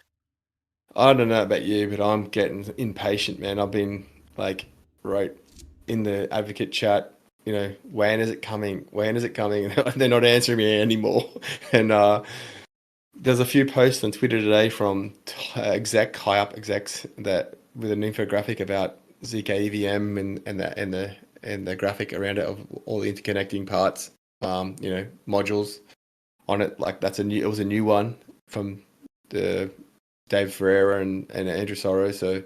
I don't know about you, but I'm getting impatient, man. I've been like wrote in the advocate chat, when is it coming? When is it coming? And they're not answering me anymore. And there's a few posts on Twitter today from high up execs that with an infographic about zkEVM and the graphic around it of all the interconnecting parts, modules on it. Like it was a new one from the Dave Ferreira and Andrew Sorrow. So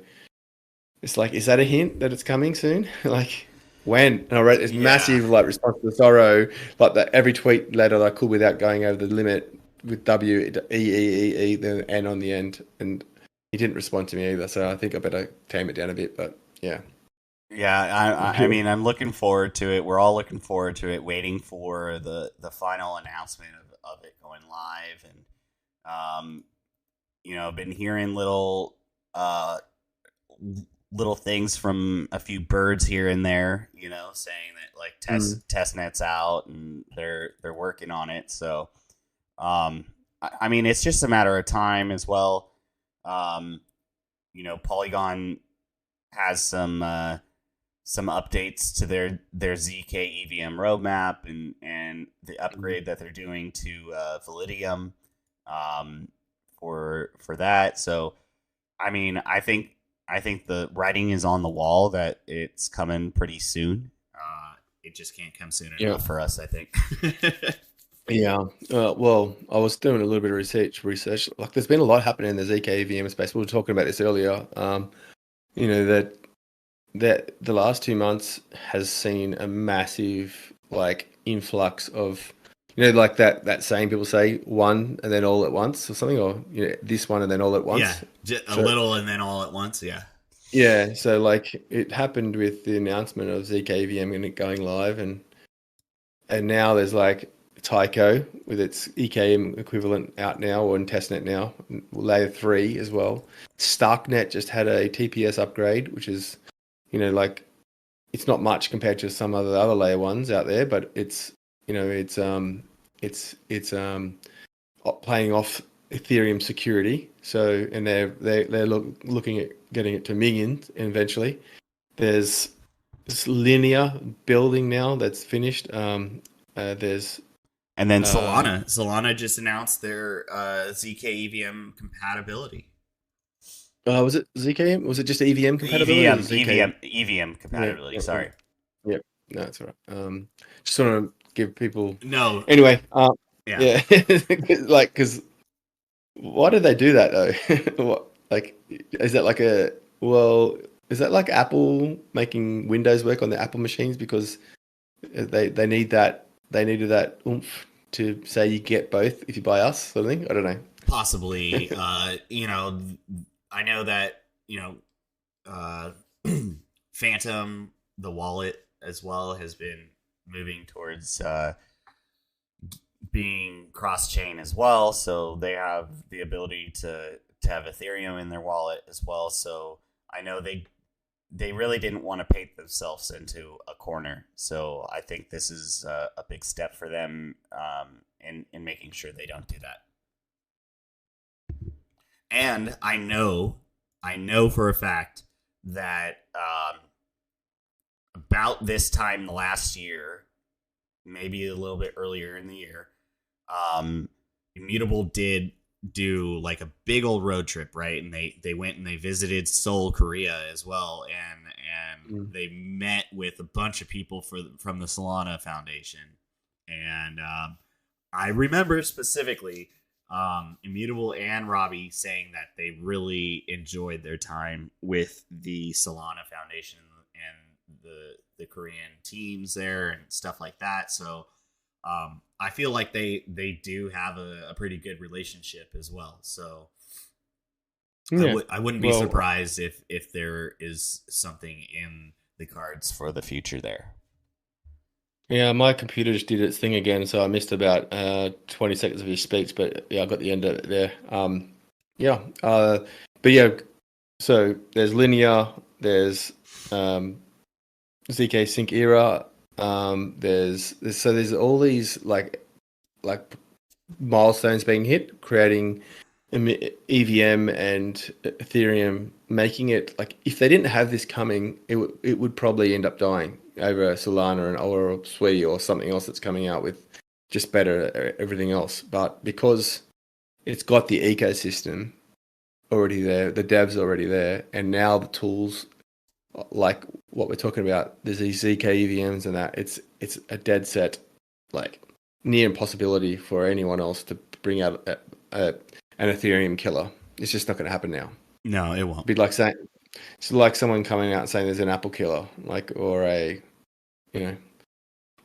it's like, is that a hint that it's coming soon? Like when? And I wrote this massive response to Sorrow, like that every tweet letter I could without going over the limit with WEEEE, the N on the end, and he didn't respond to me either. So I think I better tame it down a bit. But yeah. Yeah, I mean, I'm looking forward to it. We're all looking forward to it, waiting for the final announcement of it going live. And I've been hearing little things from a few birds here and there, saying that like testnet's out and they're working on it. So I mean, it's just a matter of time as well. Polygon has some updates to their zkEVM roadmap and the upgrade that they're doing to Validium for that. So, I mean, I think the writing is on the wall that it's coming pretty soon. It just can't come soon enough for us, I think. Yeah. Well, I was doing a little bit of research. Like, there's been a lot happening in the zkEVM space. We were talking about this earlier. That the last 2 months has seen a massive influx of like that saying people say one and then all at once or something, or this one and then all at once. Yeah, just a little and then all at once. Yeah. So it happened with the announcement of zkEVM and it going live, and now there's Tyco with its EKM equivalent out now or in testnet now, layer 3 as well. Starknet just had a TPS upgrade, which is it's not much compared to some other layer ones out there, but it's playing off Ethereum security. So, and they're looking at getting it to millions eventually. There's this linear building now that's finished. There's and then Solana just announced their zkEVM compatibility. Was it zkEVM? Was it just EVM compatibility? EVM compatibility. Yeah, sorry. Yep. No, that's all right. Just want to give people. No. Anyway. Yeah. Because why did they do that though? Is that like Apple making Windows work on the Apple machines because they needed that oomph to say you get both if you buy us, sort of thing? I don't know. Possibly. I know that Phantom, the wallet as well, has been moving towards being cross-chain as well. So they have the ability to have Ethereum in their wallet as well. So I know they they really didn't want to paint themselves into a corner. So I think this is a big step for them in making sure they don't do that. And I know for a fact that about this time last year, maybe a little bit earlier in the year, Immutable did do like a big old road trip, right? And they went and they visited Seoul, Korea as well, and they met with a bunch of people from the Solana Foundation. And I remember specifically Immutable and Robbie saying that they really enjoyed their time with the Solana Foundation and the Korean teams there and stuff like that. So I feel like they do have a pretty good relationship as well. So I wouldn't be surprised if there is something in the cards for the future there. Yeah, my computer just did its thing again, so I missed about 20 seconds of his speech, but yeah, I got the end of it there. But yeah, so there's Linear, there's zk Sync Era, there's all these like milestones being hit, creating EVM and Ethereum, making it like if they didn't have this coming, it would probably end up dying over Solana or Sui or something else that's coming out with just better everything else. But because it's got the ecosystem already there, the devs already there, and now the tools like what we're talking about, there's these zk EVMs and that, it's a dead set, like near impossibility for anyone else to bring out an Ethereum killer. It's just not going to happen now. No, it won't. It'd be like saying, it's like someone coming out and saying there's an Apple killer, like, or a, well,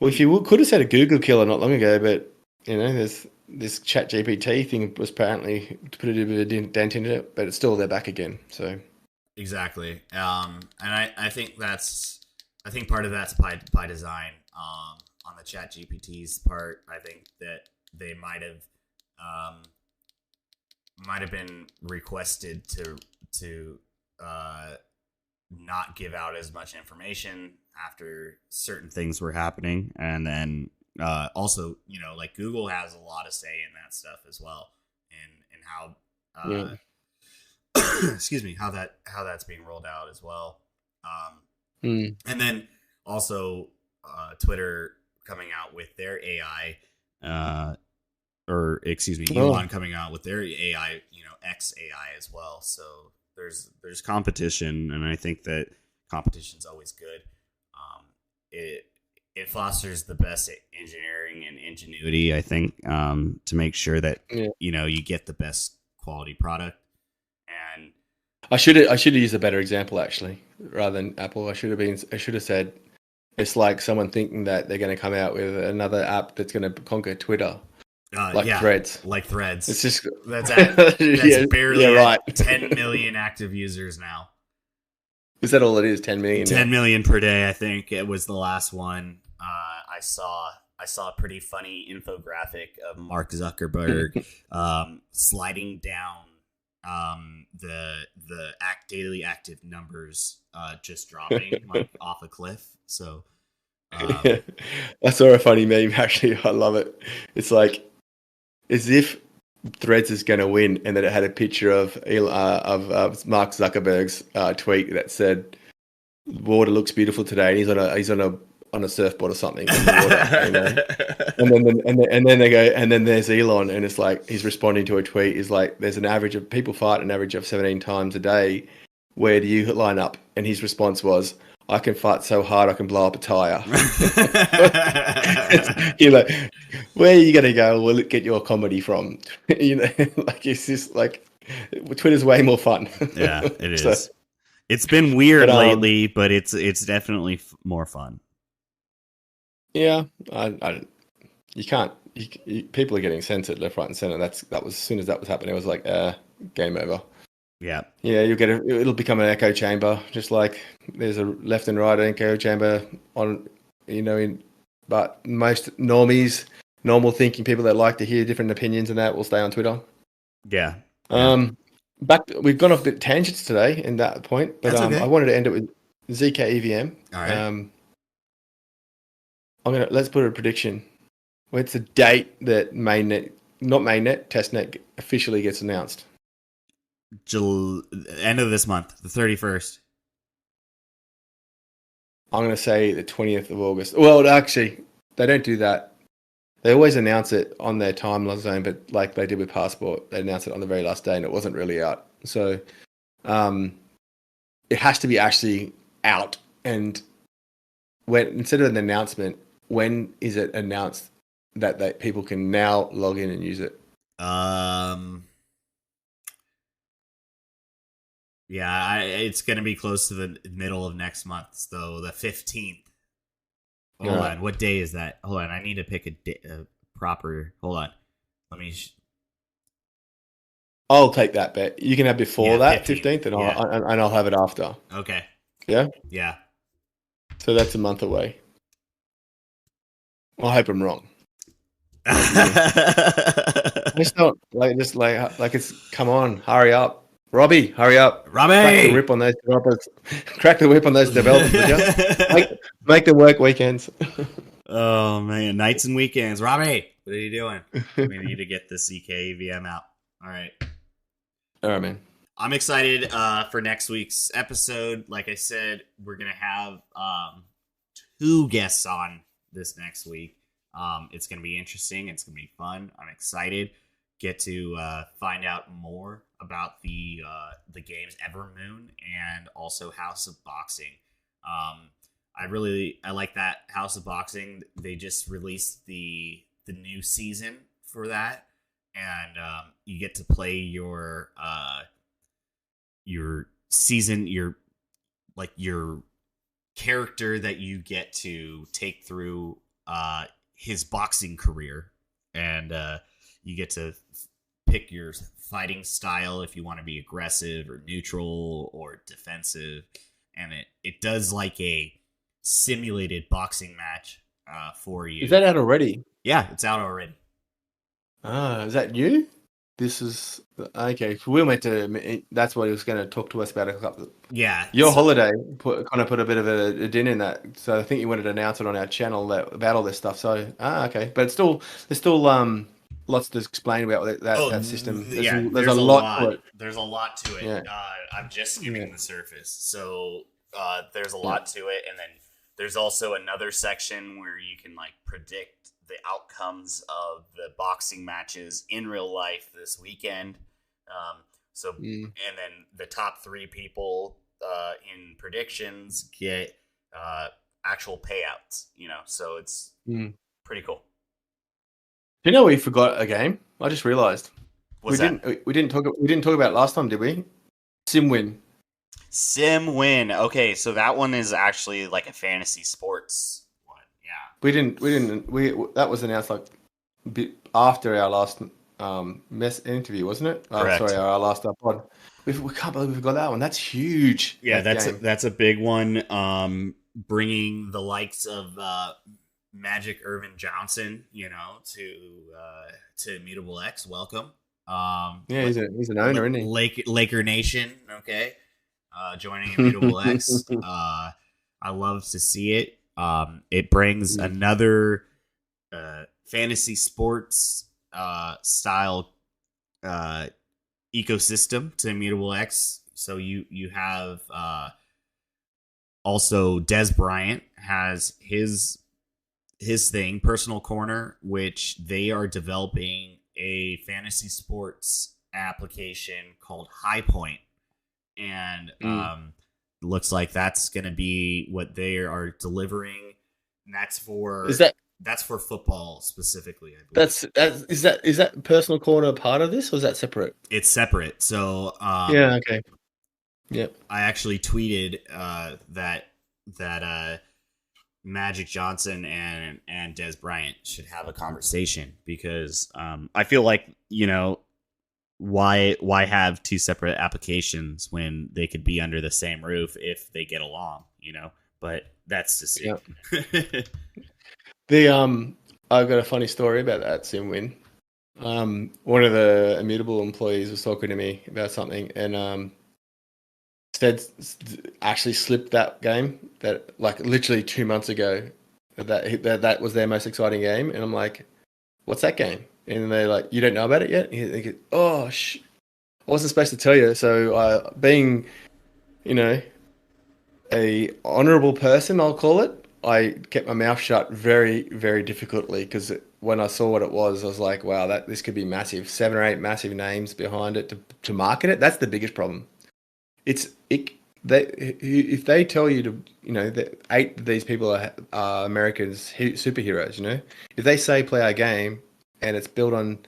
if you could have said a Google killer not long ago, but there's this Chat GPT thing was apparently to put a bit of a dent into it, but it's still they're back again. So exactly, and I think part of that's by design. On the Chat GPT's part, I think that they might have been requested to not give out as much information after certain things were happening, and then also like Google has a lot of say in that stuff as well, and how excuse me, how that's being rolled out as well, and then also Twitter coming out with their AI, or excuse me, Elon coming out with their AI, X AI as well. So there's competition, and I think that competition's always good. It fosters the best engineering and ingenuity, I think, to make sure that you get the best quality product. And I should have used a better example actually, rather than Apple. I should have said it's like someone thinking that they're going to come out with another app that's going to conquer Twitter. Threads. Like Threads. It's just that's barely right. 10 million active users now. Is that all it is? 10 million? 10 million per day, I think it was the last one. I saw a pretty funny infographic of Mark Zuckerberg sliding down the daily active numbers just dropping like off a cliff. So I saw a funny meme actually. I love it. It's like as if Threads is going to win, and then it had a picture of Mark Zuckerberg's tweet that said, "Water looks beautiful today," and he's on a surfboard or something in the water, and then they go, and then there's Elon, and it's like he's responding to a tweet. Is like, there's an average of people fight an average of 17 times a day. Where do you line up? And his response was, I can fight so hard I can blow up a tire. You're like, where are you going to go? Will it get your comedy from? Like it's just like Twitter's way more fun. Yeah, it is. So, it's been weird lately, but it's definitely more fun. Yeah, you can't. People are getting censored left, right, and center. That was as soon as that was happening, it was like game over. Yeah, you'll get it'll become an echo chamber, just like there's a left and right echo chamber on, but most normies, normal thinking people that like to hear different opinions and that will stay on Twitter. Yeah. We've gone off a bit tangents today in that point, but okay. I wanted to end it with zkEVM. All right. Let's put a prediction. What's the date that testnet officially gets announced? End of this month, the 31st. I'm going to say the 20th of August. Well, actually, they don't do that. They always announce it on their timeline zone, but like they did with Passport, they announced it on the very last day and it wasn't really out. So it has to be actually out. And when instead of an announcement, when is it announced that people can now log in and use it? Yeah, it's going to be close to the middle of next month, so the 15th. Hold on, what day is that? Hold on, I need to pick a proper. Hold on, let me. I'll take that bet. You can have before that 15th, and yeah. I'll have it after. Okay. Yeah. Yeah. So that's a month away. I hope I'm wrong. It's not like it's come on, hurry up. Robbie, hurry up. Robbie! Crack the whip on those developers. Crack the whip on those developers, would you? Make them work weekends. Oh, man. Nights and weekends. Robbie, what are you doing? We need to get the zkEVM out. All right. All right, man. I'm excited for next week's episode. Like I said, we're going to have 2 guests on this next week. It's going to be interesting. It's going to be fun. I'm excited. Get to find out more about the games Evermoon and also House of Boxing. I like that House of Boxing. They just released the new season for that, and you get to play your season, your character that you get to take through his boxing career, and you get to pick your fighting style if you want to be aggressive or neutral or defensive, and it does like a simulated boxing match for you. Is that out already? Yeah, it's out already. Is that new? This is okay. We meant to. That's what he was going to talk to us about. Yeah, your holiday put a bit of a din in that. So I think you wanted to announce it on our channel about all this stuff. So okay, but there's still lots to explain about that system. There's a lot to it. There's a lot to it. Yeah. I'm just skimming the surface. So there's a lot to it, and then there's also another section where you can like predict the outcomes of the boxing matches in real life this weekend. And then the top 3 people in predictions get actual payouts. So it's pretty cool. Do you know we forgot a game? I just realized. We didn't talk about it last time, did we? SimWin. SimWin. Okay, so that one is actually like a fantasy sports one. Yeah. That was announced like a bit after our last interview, wasn't it? Correct. Our last pod. We can't believe we forgot that one. That's huge. Yeah, that's a big one. Bringing the likes of Magic Irvin Johnson, to Immutable X. Welcome. He's an owner, isn't he? Laker Nation. Okay. Joining Immutable X. I love to see it. It brings another fantasy sports style ecosystem to Immutable X. So you have also Des Bryant has his thing, Personal Corner, which they are developing a fantasy sports application called High Point. And looks like that's going to be what they are delivering. And that's for football specifically, I believe. Is that Personal Corner part of this, or is that separate? It's separate. So yeah, okay. Yep. I actually tweeted that Magic Johnson and Des Bryant should have a conversation, because I feel like, why have 2 separate applications when they could be under the same roof if they get along, but that's just it. I've got a funny story about that SimWin. One of the Immutable employees was talking to me about something, and said actually slipped that game that like literally 2 months ago that was their most exciting game, and I'm like, what's that game? And they're like, you don't know about it yet? And they go, oh, I wasn't supposed to tell you. So being, a honourable person, I'll call it, I kept my mouth shut very, very difficultly because when I saw what it was, I was like, wow, this could be massive. 7 or 8 massive names behind it to market it. That's the biggest problem. If they tell you that 8 of these people are Americans superheroes, if they say play our game and it's built on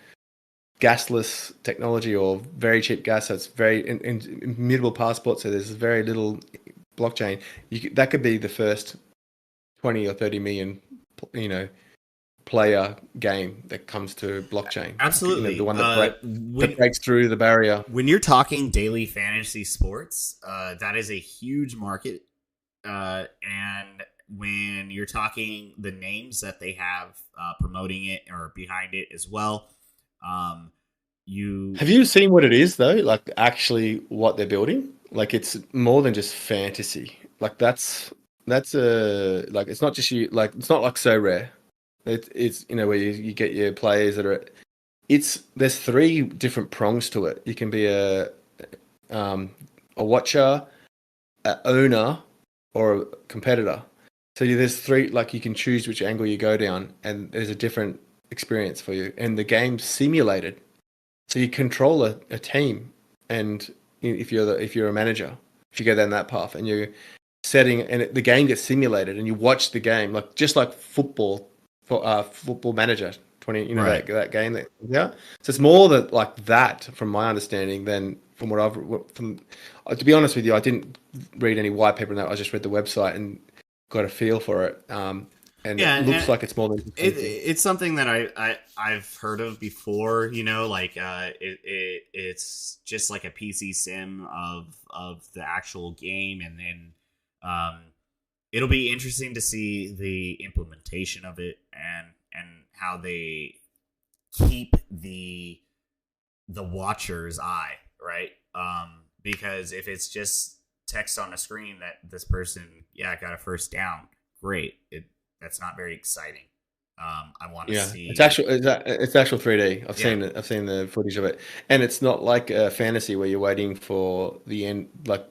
gasless technology or very cheap gas, so it's very immutable passport, so there's very little blockchain. That could be the first 20 or 30 million, player game that comes to blockchain. Absolutely, the one that breaks through the barrier. When you're talking daily fantasy sports, that is a huge market, and when you're talking the names that they have promoting it or behind it as well, have you seen what it is though? Like actually what they're building? Like it's more than just fantasy. Like that's it's not just you. Like it's not like So Rare. It's where you get your players that are. There's 3 different prongs to it. You can be a watcher, an owner, or a competitor. So there's 3. Like you can choose which angle you go down, and there's a different experience for you. And the game's simulated, so you control a team. And if you're a manager, if you go down that path, and you're setting, and the game gets simulated, and you watch the game just like football. Football Manager 20, right. that game. So it's more like that, from my understanding, than from what to be honest with you, I didn't read any white paper on that. I just read the website and got a feel for it. And it looks like it's more than it's something that I've heard of before. It's just like a PC sim of the actual game, and then it'll be interesting to see the implementation of it and how they keep the watcher's eye, right? Because if it's just text on a screen that this person, got a first down, great. That's not very exciting. I want to see. It's actual 3D. I've seen it. I've seen the footage of it, and it's not like a fantasy where you're waiting for the end, like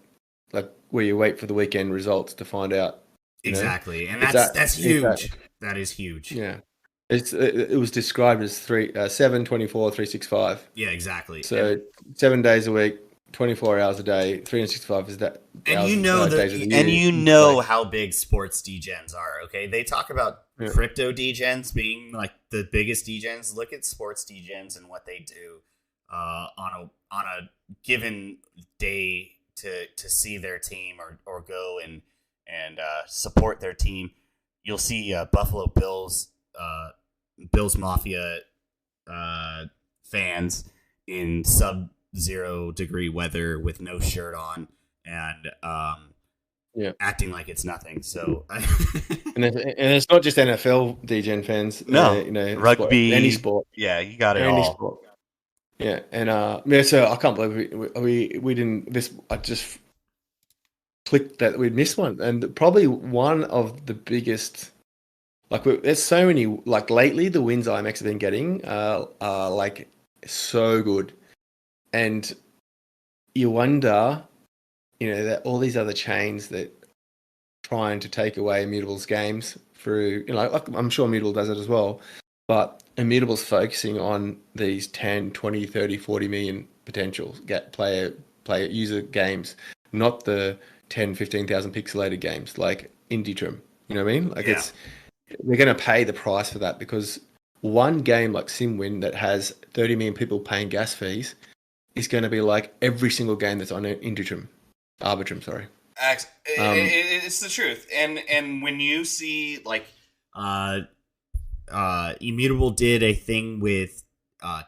where you wait for the weekend results to find out. Exactly, and that's huge. That is huge. Yeah, it was described as 7, 24, 365. Yeah, exactly. So 7 days a week, 24 hours a day, 365 is that. And how big sports degens are. Okay, they talk about crypto degens being like the biggest degens. Look at sports degens and what they do on a given day to see their team or go and support their team. You'll see Buffalo Bills Mafia fans in sub-0 degree weather with no shirt on and acting like it's nothing. So and it's not just NFL DGen fans. No, rugby, any sport. Yeah, you got it all. Sport. Yeah, and so I can't believe we didn't. I just clicked that we'd missed one, and probably one of the biggest. Like there's so many. Like lately, the wins IMX have been getting are like so good, and you wonder, that all these other chains that trying to take away Immutable's games through, like I'm sure Immutable does it as well, but Immutable's focusing on these 10, 20, 30, 40 million potential player user games, not the 10, 15,000 pixelated games like Indie. You know what I mean? Like they're going to pay the price for that, because one game like SimWin that has 30 million people paying gas fees is going to be like every single game that's on Arbitrum, sorry. It's the truth. And when you see like Immutable did a thing with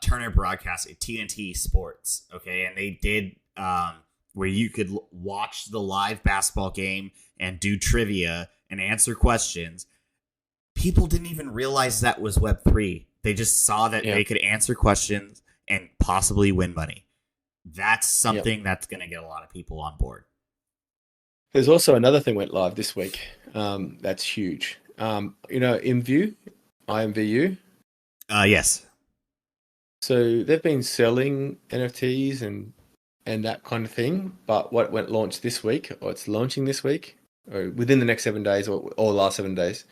Turner Broadcast at TNT Sports, okay, and they did where you could watch the live basketball game and do trivia and answer questions. People didn't even realize that was Web3. They just saw that they could answer questions and possibly win money. That's something that's going to get a lot of people on board. There's also another thing went live this week. That's huge. IMVU. Yes. So they've been selling NFTs and that kind of thing. But what went launched this week, or it's launching this week, or within the next 7 days, or last 7 days,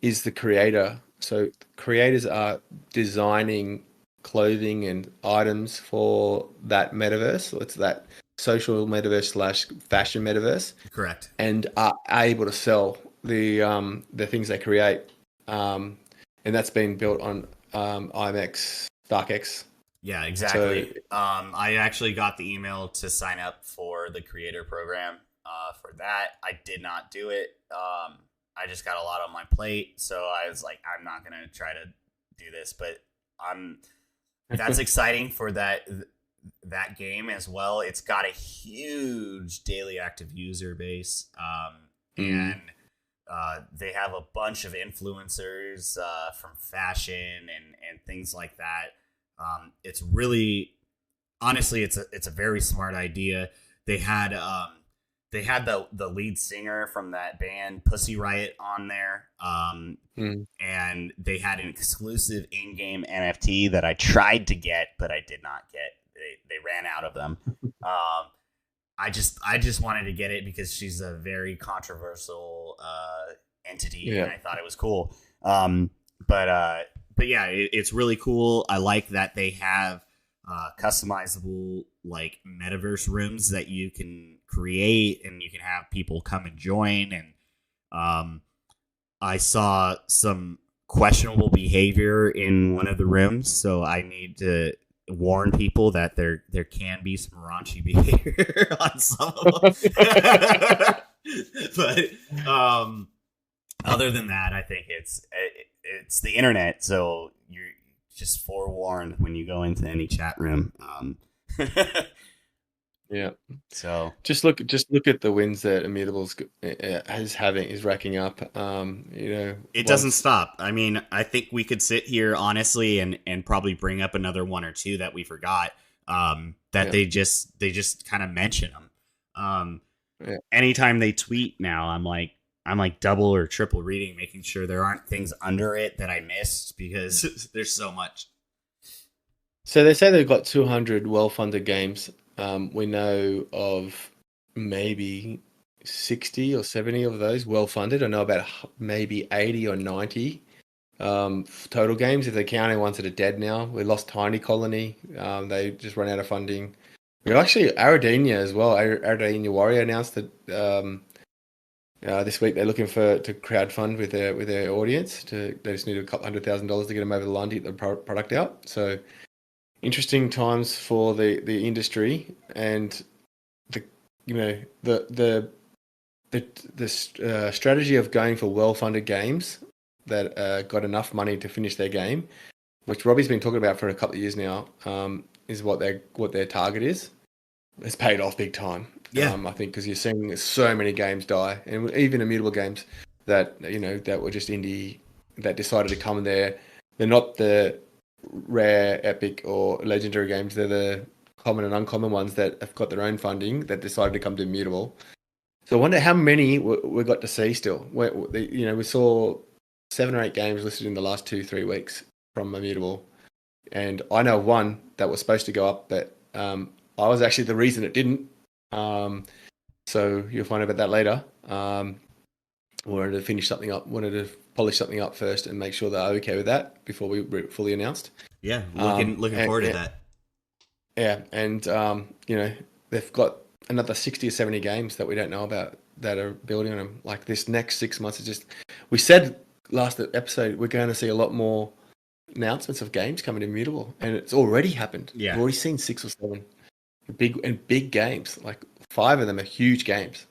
is the creator. So creators are designing clothing and items for that metaverse. So it's that social metaverse slash fashion metaverse, Correct. and are able to sell the things they create. And that's been built on IMX StarkX. Yeah, exactly. I actually got the email to sign up for the creator program. For that, I did not do it. I just got a lot on my plate, so I was like, I'm not gonna try to do this. But that's exciting for that game as well. It's got a huge daily active user base, and they have a bunch of influencers from fashion and things like that. It's really, honestly, it's a very smart idea. They had the lead singer from that band Pussy Riot on there, and they had an exclusive in-game NFT that I tried to get, but I did not get. They ran out of them. I just wanted to get it because she's a very controversial entity, and I thought it was cool. But yeah, it's really cool. I like that they have customizable like metaverse rooms that you can create, and you can have people come and join. And I saw some questionable behavior in one of the rooms, so I need to warn people that there can be some raunchy behavior on some of them. But other than that, I think it's the internet, so you're just forewarned when you go into any chat room. Yeah. So just look at the wins that Immutables is racking up. It doesn't stop. I mean, I think we could sit here honestly and probably bring up another one or two that we forgot. They just kind of mention them. Anytime they tweet now, I'm like double or triple reading, making sure there aren't things under it that I missed because there's so much. So they say they've got 200 well-funded games. We know of maybe 60 or 70 of those well-funded. I know about maybe 80 or 90 total games, if they're counting ones that are dead now. We lost Tiny Colony. They just run out of funding. We actually, Aradenia as well. Aradenia Warrior announced that this week they're looking to crowdfund with their audience. They just need a couple $100,000 to get them over the line to get the product out. So interesting times for the industry, and the strategy of going for well-funded games that got enough money to finish their game, which Robbie's been talking about for a couple of years now, is what their target is. It's paid off big time. Yeah, I think because you're seeing so many games die, and even immutable games that that were just indie that decided to come there. They're not the rare, epic, or legendary games. They're the common and uncommon ones that have got their own funding that decided to come to Immutable. So I wonder how many we got to see still. We saw 7 or 8 games listed in the last 2-3 weeks from Immutable, and I know one that was supposed to go up, but I was actually the reason it didn't. So you'll find out about that later. Wanted to finish something up. Wanted to polish something up first and make sure they're okay with that before we fully announced. Yeah, looking forward to that. Yeah, and they've got another 60 or 70 games that we don't know about that are building on them. Like this next 6 months is just. We said last episode we're going to see a lot more announcements of games coming to Immutable, and it's already happened. Yeah, we've already seen 6 or 7 big games. Like 5 of them are huge games.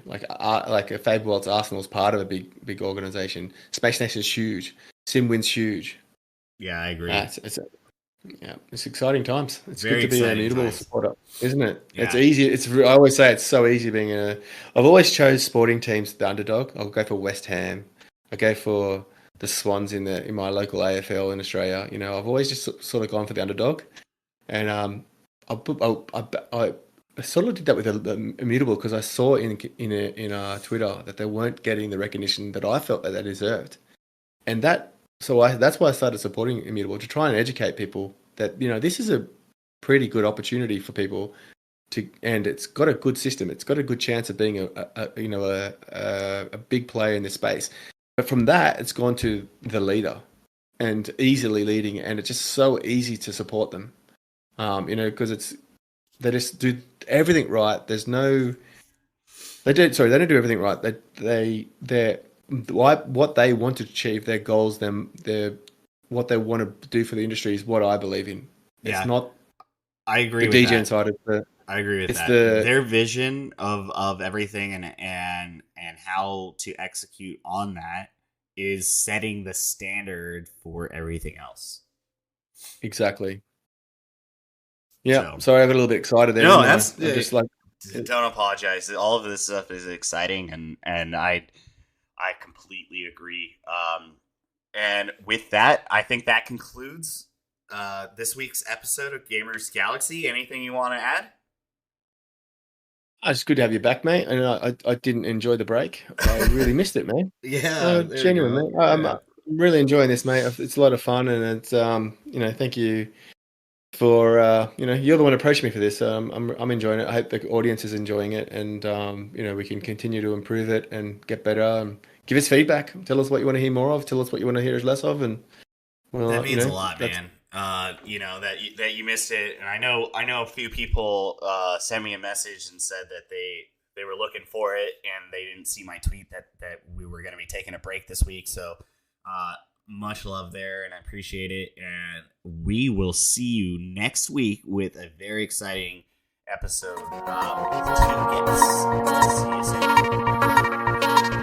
Like a Fabewelt's Arsenal's part of a big organization. Space Nation's huge. SimWin's huge. Yeah, I agree. It's exciting times. It's Very good to be an Immutable times. supporter, isn't it? Yeah. It's easy. I always say it's so easy being I've always chose sporting teams the underdog. I'll go for West Ham. I go for the Swans in my local AFL in Australia. I've always just sort of gone for the underdog, and I I sort of did that with Immutable because I saw in Twitter that they weren't getting the recognition that I felt that they deserved, and that's why I started supporting Immutable to try and educate people that this is a pretty good opportunity for people and it's got a good system. It's got a good chance of being a big player in this space. But from that, it's gone to the leader and easily leading, and it's just so easy to support them. Because they just do everything right. They don't do everything right. They're what they want to achieve, their goals, what they want to do for the industry is what I believe in. Yeah, it's not I agree the with DGen that. side of the. I agree with It's that. the Their vision of everything and how to execute on that is setting the standard for everything else. exactly. Yeah, So sorry, I got a little bit excited there. no, Didn't I? that's I'm just like, don't apologize. All of this stuff is exciting, and I completely agree. And with that, I think that concludes this week's episode of Gamers Galaxy. Anything you want to add? it's good to have you back, mate. And I didn't enjoy the break. I really missed it, man. Yeah, there you Genuinely, go. I'm really enjoying this, mate. It's a lot of fun, and it's thank you for you're the one who approached me for this. I'm enjoying it. I hope the audience is enjoying it, and we can continue to improve it and get better. And give us feedback. Tell us what you want to hear more of. Tell us what you want to hear less of, and well, That means a lot, man. That you missed it, and I know a few people sent me a message and said that they were looking for it and they didn't see my tweet that we were going to be taking a break this week. So much love there, and I appreciate it. And we will see you next week with a very exciting episode with two guests. See you soon.